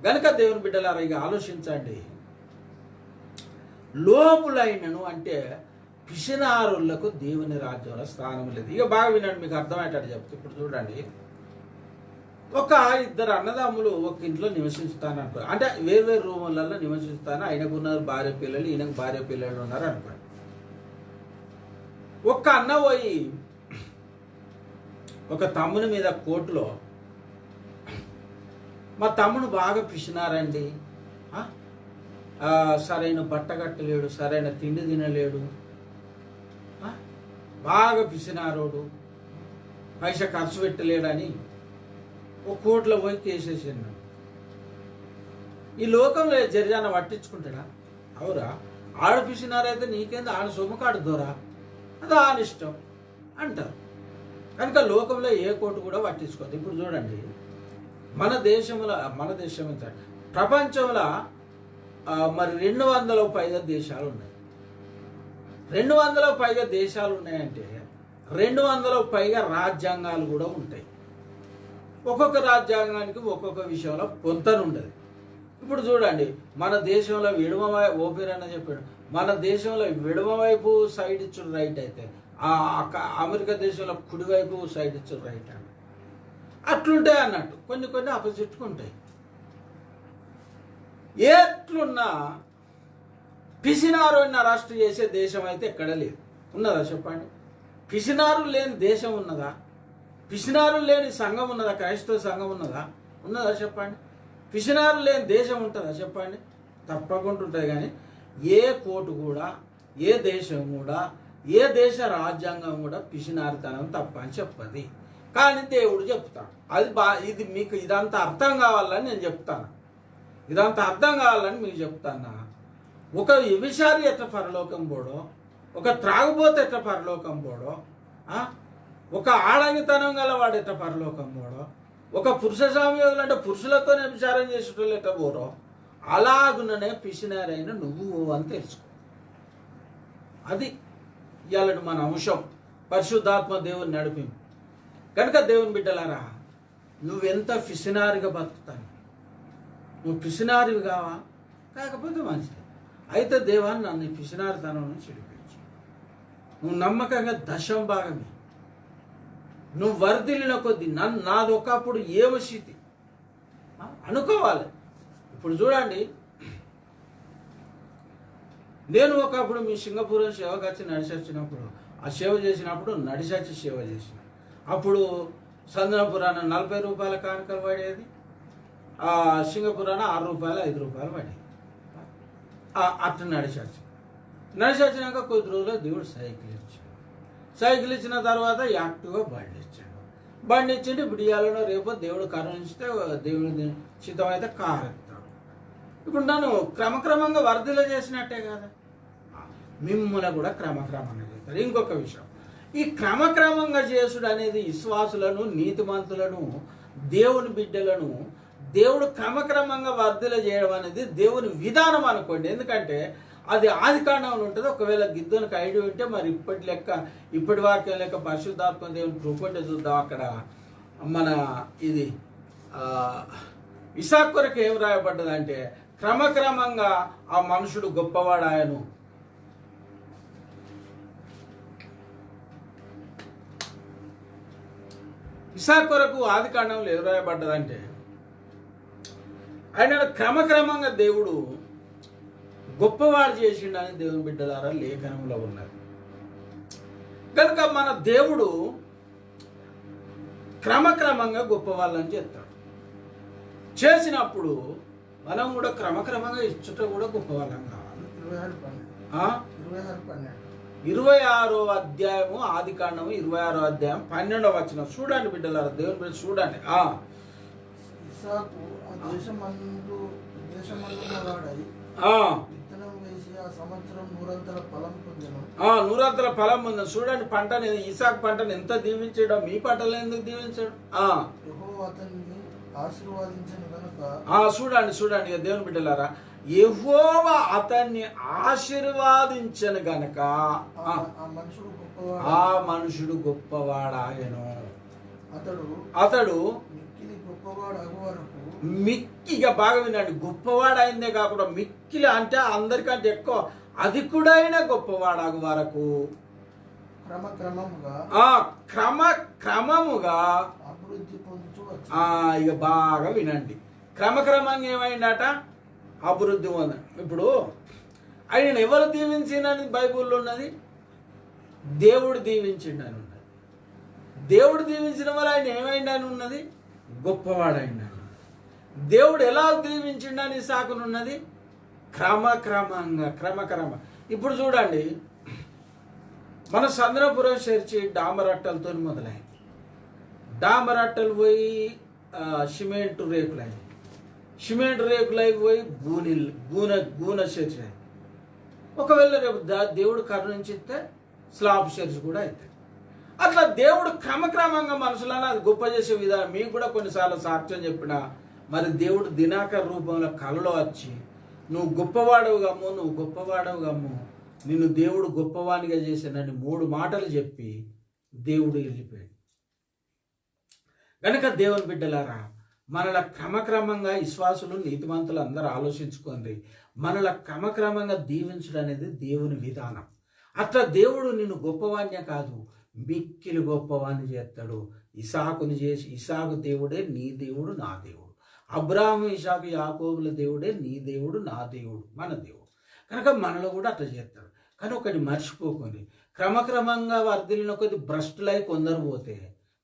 గనుక దేవుని బిడ్డలారా ఇక ఆలోచించండి. లోపులైనను అంటే పిసినారులకు దేవుని రాజ్యంలో స్థానం లేదు. ఇక బాగా వినండి, మీకు అర్థమయ్యేటట్టు చెప్తే ఇప్పుడు చూడండి. ఒక ఇద్దరు అన్నదమ్ములు ఒక ఇంట్లో నివసిస్తాను అనుకో, అంటే వేరు రూములలో నివసిస్తాను. ఆయనకు ఉన్నారు భార్య పిల్లలు, ఈయనకు భార్య పిల్లలు ఉన్నారు అనుకోండి. ఒక్క అన్న పోయి ఒక తమ్ముని మీద కోర్టులో, మా తమ్ముడు బాగా పిసినారండి, సరైన బట్ట కట్టలేడు, సరైన తిండి తినలేడు, బాగా పిసినారోడు, పైసా ఖర్చు పెట్టలేడని ఒక కోర్టులో పోయి కేసేసాను. ఈ లోకంలో జరిజాన పట్టించుకుంటాడా? అవురా, ఆడ పిసినారైతే నీకేంది, ఆడ సొమ్ముకాడు దొరా, అది ఆనిష్టం అంటారు. కనుక లోకంలో ఏ కోర్టు కూడా పట్టించుకోదు. ఇప్పుడు చూడండి, మన దేశంలో ప్రపంచంలో మరి 200 పైగా దేశాలు ఉన్నాయి. 200 పైగా దేశాలు ఉన్నాయంటే 200 పైగా రాజ్యాంగాలు కూడా ఉంటాయి. ఒక్కొక్క రాజ్యాంగానికి ఒక్కొక్క విషయంలో పొంతనుండదు. ఇప్పుడు చూడండి, మన దేశంలో ఓపెన్ అన్న చెప్పాడు, మన దేశంలో విడమ వైపు సైడ్ ఇచ్చుడు రైట్ అయితే అమెరికా దేశంలో కుడివైపు సైడ్ ఇచ్చుడు రైట్ అని అట్లుంటాయి అన్నట్టు. కొన్ని ఆపోజిట్గా ఉంటాయి. ఎట్లున్నా పిసినారుని అరెస్ట్ చేసే దేశం అయితే ఎక్కడ లేదు. ఉన్నదా చెప్పండి? పిసినారు లేని దేశం ఉన్నదా? పిసినారు లేని సంఘం ఉన్నదా? క్రైస్తవ సంఘం ఉన్నదా చెప్పండి? పిసినారు లేని దేశం ఉంటుందా చెప్పండి? తప్పకుండా ఉంటుంది. కానీ ఏ కోర్టు కూడా, ఏ దేశం కూడా, ఏ దేశ రాజ్యాంగం కూడా పిసినారితనం తప్ప అని చెప్పది. కానీ దేవుడు చెప్తాడు. ఇది మీకు ఇదంతా అర్థం కావాలని నేను చెప్తాను. ఇదంతా అర్థం కావాలని మీకు చెప్తాను. ఒక వ్యభిచారి ఎట్లా పరలోకం పోడో, ఒక త్రాగుబోతే ఎట్లా పరలోకం పోడో, ఒక ఆడంగితనం గలవాడు ఎట్లా పరలోకం పోడో, ఒక పురుష సామ్యోగులు అంటే పురుషులతో వ్యభిచారం చేసేటోళ్ళు ఎట్లా పోరో, అలాగుననే పిసినారైన నువ్వు అని తెలుసుకో. అది ఇవాళ మన అంశం, పరిశుద్ధాత్మ దేవుని నడిపింపు. కనుక దేవుని బిడ్డలారా, నువ్వెంత పిసినారిగా బతుకుతాను, నువ్వు పిసినారివి కావా? కాకపోతే మంచిది. అయితే దేవాన్ని నన్ను పిసినారితనం నుంచి విడిపించు. నువ్వు నమ్మకంగా దశం భాగమే, నువ్వు వర్ధిల్లిన కొద్దీ నాది ఒకప్పుడు ఏమస్థితి అనుకోవాలి. ఇప్పుడు చూడండి, నేను ఒకప్పుడు మీ సింగపూర్ సేవకు వచ్చి నడిచొచ్చినప్పుడు, ఆ సేవ చేసినప్పుడు నడిచొచ్చి సేవ చేసిన అప్పుడు సందనపురాన 40 రూపాయల కానుకలు పడేది, సింగపూరాన 6 రూపాయలు 5 రూపాయలు పడేది. అట్లా నడిచొచ్చినాక కొద్ది రోజులు దేవుడు సైకిల్ ఇచ్చిన తర్వాత యాక్టివ్గా బండి ఇచ్చిండు. ఇప్పుడు ఇవాళ రేపు దేవుడు కరుణించితే దేవుడి సిద్ధమైతే కారు ఎత్తాడు. ఇప్పుడు నన్ను క్రమక్రమంగా వర్ధిల్ల చేసినట్టే కదా, మిమ్మల్ని కూడా క్రమక్రమంగా చేస్తాడు. ఇంకొక విషయం, ఈ క్రమక్రమంగా చేసుడు అనేది విశ్వాసులను, నీతిమంతులను, దేవుని బిడ్డలను దేవుడు క్రమక్రమంగా వర్ధిల్ల చేయడం అనేది దేవుని విధానం అనుకోండి. ఎందుకంటే అది ఆదికాండంలో ఉంటుంది. ఒకవేళ గిద్దోనికి ఐడియా ఉంటే మరి ఇప్పటి వాక్యం లెక్క పరిశుద్ధాత్మ దేవుని కృపంటే చూద్దాం. అక్కడ మన ఇది ఇసాకు కొరకు ఏం రాయబడ్డదంటే, క్రమక్రమంగా ఆ మనుషుడు గొప్పవాడాయను. ఇసాకు కొరకు ఆదికాండంలో ఏం రాయబడ్డదంటే, ఆయన క్రమక్రమంగా దేవుడు గొప్పవాడు చేసిండని దేవుని బిడ్డలారా లేఖనంలో ఉన్నారు. కనుక మన దేవుడు క్రమక్రమంగా గొప్పవాళ్ళని చేస్తాడు. చేసినప్పుడు మనం కూడా క్రమక్రమంగా ఇచ్చుట కూడా గొప్పవాళ్ళం కావాలి. 26వ అధ్యాయము ఆదికాండము 26వ అధ్యాయం 12వ వచనం చూడండి బిడ్డలారా, దేవుని బిడ్డ చూడండి. ఇస్సాకు ఆ దేశమందు వాడై విత్తనం వేసి ఆ ఆ సంవత్సరం నూరంతల ఫలం పొందెను. నూరంతల ఫలం పొందెను. చూడండి, పంటని ఇసాకు పంటను ఎంత దీవించాడో మీ పంటలు ఎందుకు దీవించాడు? యెహోవా అతన్ని ఆశీర్వదించెను గనుక. చూడండి ఇక దేవుని బిడ్డలారా, యెహోవా అతన్ని ఆశీర్వాదించను గనక ఆ మనుషుడు గొప్పవాడాయను. అతడు మిక్కిగా బాగా వినండి, గొప్పవాడైందే కాకుండా మిక్కిలి అంటే అందరికంటే ఎక్కువ అధికుడైన గొప్పవాడాగు వరకు క్రమక్రమముగా అభివృద్ధి పొందుతూ ఇక బాగా వినండి, క్రమక్రమంగా ఏమైందట? అభివృద్ధి పొంద. ఇప్పుడు ఆయన ఎవరు దీవించినని బైబుల్లో ఉన్నది? దేవుడు దీవించిండని ఉన్నది. దేవుడు దీవించిన వల్ల ఆయన ఏమైందని ఉన్నది? గొప్పవాడైందని. దేవుడు ఎలా దీవించిండని ఇసాకునున్నది? క్రమక్రమ. ఇప్పుడు చూడండి, మన చంద్రపురం చర్చి డామరట్టలతో మొదలైంది. డామరట్టలు పోయి సిమెంట్ రేకులైంది. సిమెంట్ రేకులై పోయి గూన చర్చి అయింది. ఒకవేళ రేపు దేవుడు కరుణించితే స్లాబ్ చర్చి కూడా అవుతుంది. అట్లా దేవుడు క్రమక్రమంగా మనుషులను అది గొప్ప చేసే విధానం. మీకు కూడా కొన్నిసార్లు సాక్ష్యం చెప్పిన, మరి దేవుడు దినాకర రూపంలో కలలో వచ్చి నువ్వు గొప్పవాడవుగమ్ము, నిన్ను దేవుడు గొప్పవానిగా చేశానని 3 మాటలు చెప్పి దేవుడు వెళ్ళిపోయాడు. కనుక దేవుని బిడ్డలారా, మనల క్రమక్రమంగా విశ్వాసులు నీతిమంతులు అందరూ ఆలోచించుకోండి. మనల క్రమక్రమంగా దీవించడం అనేది దేవుని విధానం. అట్లా దేవుడు నిన్ను గొప్పవాణ్య కాదు, మిక్కిలి గొప్పవాణ్ణి చేస్తాడు. ఇసాకుని చేసి, ఇసాకు దేవుడే నీ దేవుడు, నా దేవుడు. అబ్రాహాము, ఇసాకు, యాకోబుల దేవుడే నీ దేవుడు, నా దేవుడు, మన దేవుడు. కనుక మనలో కూడా అట్లా చేస్తాడు. కానీ ఒకటి మర్చిపోకొని క్రమక్రమంగా వర్ధిల్లిన కొద్ది భ్రష్టులై కొందరు పోతే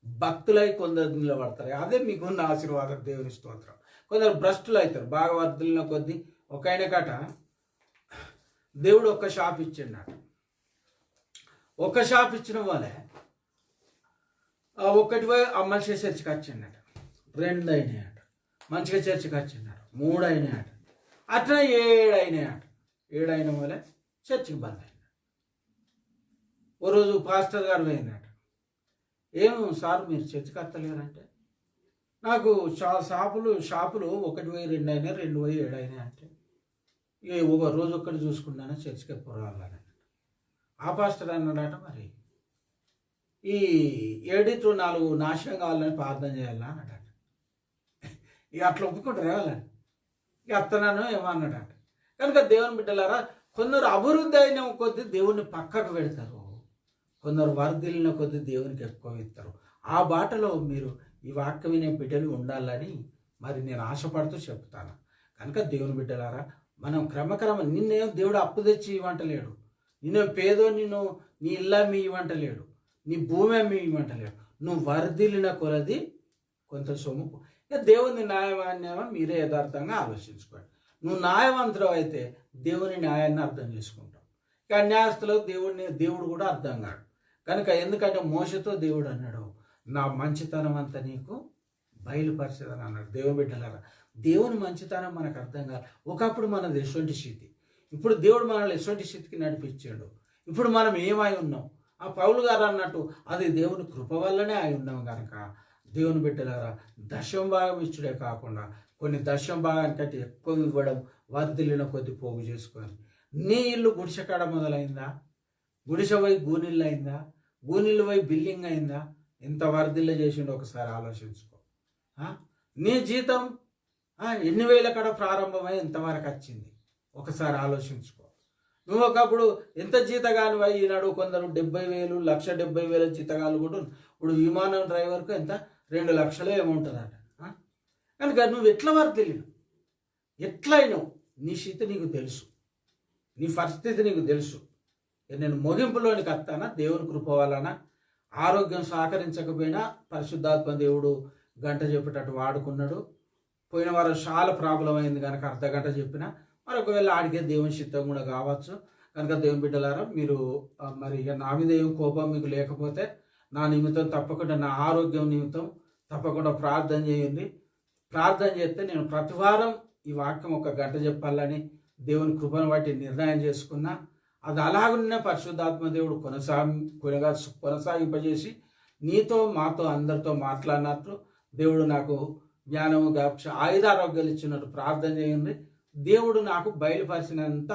భక్తులై కొందరు నిలబడతారు. అదే మీకున్న ఆశీర్వాదం, దేవుని స్తోత్రం. కొందరు భ్రష్టులు అవుతారు. బాగా వర్ధిల్లిన కొద్ది ఒక ఆయన కట దేవుడు ఒక్క షాప్ ఇచ్చిండట. ఒక షాప్ ఇచ్చిన వాళ్ళే ఒకటి పోయి మంచిగా చర్చికి వచ్చిండట, 2 అయినాయట. మంచిగా చర్చికి వచ్చిండట, 3 అయినాయట. అట్లా 7 అయినాయట. 7 అయిన వాళ్ళే చర్చికి బంద్ అయింది. ఓ రోజు పాస్టర్ గారు పోయిందట. ఏం సార్ మీరు చర్చికి వస్తలేరంటే, నాకు షాపులు 1 పోయి 2 అయినాయి, 2 పోయి 7 అయినాయి అంటే, ఒక రోజు ఒక్కటి చూసుకున్నాను చర్చికి ఎప్పుడు రావాలని. ఆ పాస్టర్ అన్నాడట, మరి ఈ 7-4 నాశనం కావాలని ప్రార్థన చేయాలా అన్నాడట. ఇక అట్లా ఒప్పుకుంటారు రావాలని. ఇక అత్తనాను ఏమో అన్నాడట. కనుక దేవుని బిడ్డలారా, కొందరు అభివృద్ధి అయిన కొద్దీ దేవుణ్ణి పక్కకు పెడతారు, కొందరు వర్ధిల్లిన కొద్దీ దేవునికి ఎక్కువ ఇస్తారు. ఆ బాటలో మీరు ఈ వాక్యం వినే బిడ్డలు ఉండాలని మరి నేను ఆశపడుతూ చెప్తాను. కనుక దేవుని బిడ్డలారా, మనం నిన్నేం దేవుడు అప్పు తెచ్చి ఇవ్వంటలేడు, నిన్ను పేదో నీ ఇల్లా మీ ఇవ్వంటలేడు, నీ భూమి మీ ఇవ్వంటలేడు. నువ్వు వర్ధిల్లిన కొలది కొంత సొమ్ము. ఇక దేవుని న్యాయమాన్యమా మీరే యథార్థంగా ఆలోచించుకోండి. నువ్వు న్యాయవంతుడు అయితే దేవుని న్యాయాన్ని అర్థం చేసుకుంటావు. ఇక అన్యాయస్తులకు దేవుడు కూడా అర్థం కాడు. కనుక ఎందుకంటే మోసతో దేవుడు అన్నాడు, నా మంచితనం అంతా నీకు బయలుపరిచేదని అన్నాడు. దేవుని బిడ్డలారా, దేవుని మంచితనం మనకు అర్థం కాదు. ఒకప్పుడు మనది ఎటువంటి స్థితి, ఇప్పుడు దేవుడు మనల్ని ఎటువంటి స్థితికి నడిపించాడు. ఇప్పుడు మనం ఏమై ఉన్నాం? ఆ పౌలు గారు అన్నట్టు అది దేవుని కృప వల్లనే అయి ఉన్నాం. కనుక దేవుని బిడ్డలారా, దశమ భాగం ఇచ్చుడే కాకుండా కొన్ని దశమ భాగానికంటే ఎక్కువ ఇవ్వడం, వర్ధిల్లిన కొద్ది పోగు చేసుకొని. నీ ఇల్లు గుడిసె కాడ మొదలైందా? గుడిసె పోయి గూనిల్లు అయిందా? గూనిల్లు పోయి బిల్డింగ్ అయిందా? ఎంత వర్ధిల్ల చేసిండో ఒకసారి ఆలోచించుకో. నీ జీతం ఎన్ని వేల కాడ ప్రారంభమై ఎంతవరకు వచ్చింది ఒకసారి ఆలోచించుకో. నువ్వు ఒకప్పుడు ఎంత జీతగాను ఈనాడు కొందరు 70,000, 1,70,000 జీతగాలు కూడా. ఇప్పుడు విమానం డ్రైవర్కు ఎంత 2 లక్షలు ఏముంటుందట. కనుక నువ్వు ఎట్లా వర్ధిల్లినావు, ఎట్లయినావు, నీ స్థితి నీకు తెలుసు, నీ పరిస్థితి నీకు తెలుసు. నేను ముగింపులోనికి వస్తానా? దేవుని కృప వలన ఆరోగ్యం సహకరించకపోయినా పరిశుద్ధాత్మ దేవుడు గంట చెప్పేటట్టు వాడుకున్నాడు. పోయిన వారం చాలా ప్రాబ్లం అయింది కనుక అర్ధగంట చెప్పిన, మరొకవేళ ఆడికే దేవుని చిత్తం కూడా కావచ్చు. కనుక దేవుని బిడ్డలారా, మీరు మరి ఇక నా మీద ఏం కోపం మీకు లేకపోతే నా నిమిత్తం తప్పకుండా, నా ఆరోగ్యం నిమిత్తం తప్పకుండా ప్రార్థన చేయండి. ప్రార్థన చేస్తే నేను ప్రతి వారం ఈ వాక్యం 1 గంట చెప్పాలని దేవుని కృపను బట్టి నిర్ణయం చేసుకున్నా. అది అలాగున్న పరిశుద్ధాత్మ దేవుడు కొనసాగింపజేసి నీతో మాతో అందరితో మాట్లాడినట్లు దేవుడు నాకు జ్ఞానము గాక్ష ఆయుధారోగ్యాలు ఇచ్చినట్టు ప్రార్థన చేయండి. దేవుడు నాకు బయలుపరిచినంత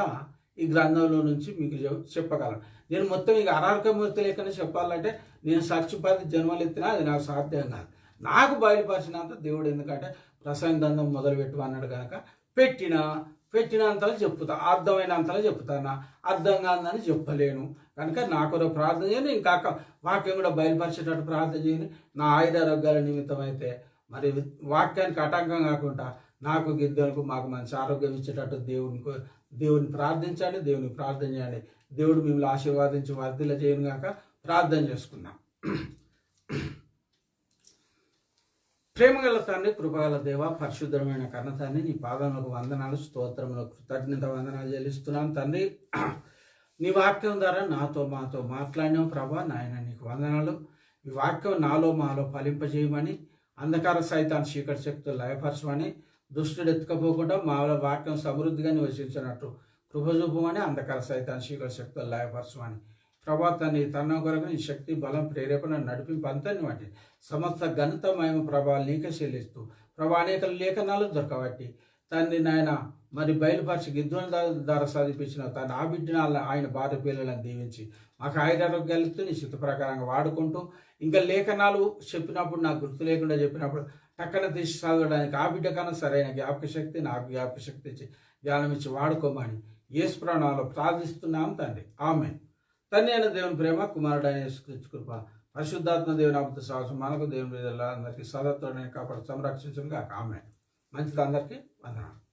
ఈ గ్రంథంలో నుంచి మీకు చెప్పగలను. నేను మొత్తం ఇక అరార్కమూర్తి లేకనే చెప్పాలంటే నేను సర్చిపది జన్మలు ఎత్తినా అది నాకు సాధ్యం కాదు. నాకు బయలుపరిచినంత దేవుడు, ఎందుకంటే ప్రసంగ గ్రంథం మొదలు పెట్టమన్నాడు కనుక పెట్టినంతలో చెప్తా, అర్థమైనంతలో చెప్తాను. అర్థం కాదని చెప్పలేను కనుక నా కొరకు ప్రార్థన చేయను. ఇంకా వాక్యం కూడా బయలుపరిచేటట్టు ప్రార్థన చేయను. నా ఆయుధారోగ్యాల నిమిత్తం అయితే మరి వాక్యానికి ఆటంకం కాకుండా నాకు గిద్దలకు మాకు మంచి ఆరోగ్యం ఇచ్చేటట్టు దేవుని ప్రార్థించండి, దేవుని ప్రార్థన చేయండి. దేవుడు మిమ్మల్ని ఆశీర్వాదించి వర్ధిల్ల చేయను గాక. ప్రార్థన చేసుకుందాం. ప్రేమగల తండ్రి, కృపగల దేవ, పరిశుద్ధమైన కన్న తండ్రి, నీ పాదములకు వందనాలు, స్తోత్రములకు కృతజ్ఞత వందనాలు చెల్లిస్తున్నాను తండ్రి. నీ వాక్యం ద్వారా నాతో మాతో మాట్లాడినావు ప్రభా. నాయన నీకు వందనాలు. ఈ వాక్యం నాలో మాలో ఫలింపజేయమని, అంధకార సైతాన్ని చీకటి శక్తులు లయపరచమని, దుష్టుడు ఎత్తుకపోకుండా మా వాక్యం సమృద్ధిగా నివసించినట్టు కృప చూపమని, అంధకార సైతాన్ని చీకటి శక్తులు లయపరచమని ప్రభా తండ్రి, తన కొరకు నీ శక్తి బలం ప్రేరేపణ నడిపింపు అంతని వాటి సమస్త ఘనత మహిమ ప్రభావాలు నీకే చెల్లిస్తూ ప్రభా అనేక లేఖనాలు దొరకబట్టి తండ్రి నాయన మరి బయలుపరిచి గిద్దుల ద్వారా సాధించిన తన ఆ బిడ్డను ఆయన భార్య పిల్లలను దీవించి మాకు ఆయురారోగ్యాలతో నీ చిత్త ప్రకారంగా వాడుకుంటూ ఇంకా లేఖనాలు చెప్పినప్పుడు నాకు గుర్తు లేకుండా చెప్పినప్పుడు టక్కన తీసి చదవడానికి ఆ బిడ్డ కన్నా సరైన జ్ఞాపక శక్తి నాకు జ్ఞాపక శక్తి ఇచ్చి జ్ఞానం ఇచ్చి వాడుకోమని యేసు ప్రాణాలు ప్రార్థిస్తున్నాం తండ్రి. ఆమేన్. తండ్రి అయిన దేవుని ప్రేమ, కుమారుడు అయిన యేసుక్రీస్తు కృప, పరిశుద్ధాత్మ దేవుని అమృత సహవాసం మనకు దేవుని అందరికీ సదత్తుడని కాపాడు సంరక్షించుగా. ఆమేన్. మంచిది. అందరికీ వందనాలు.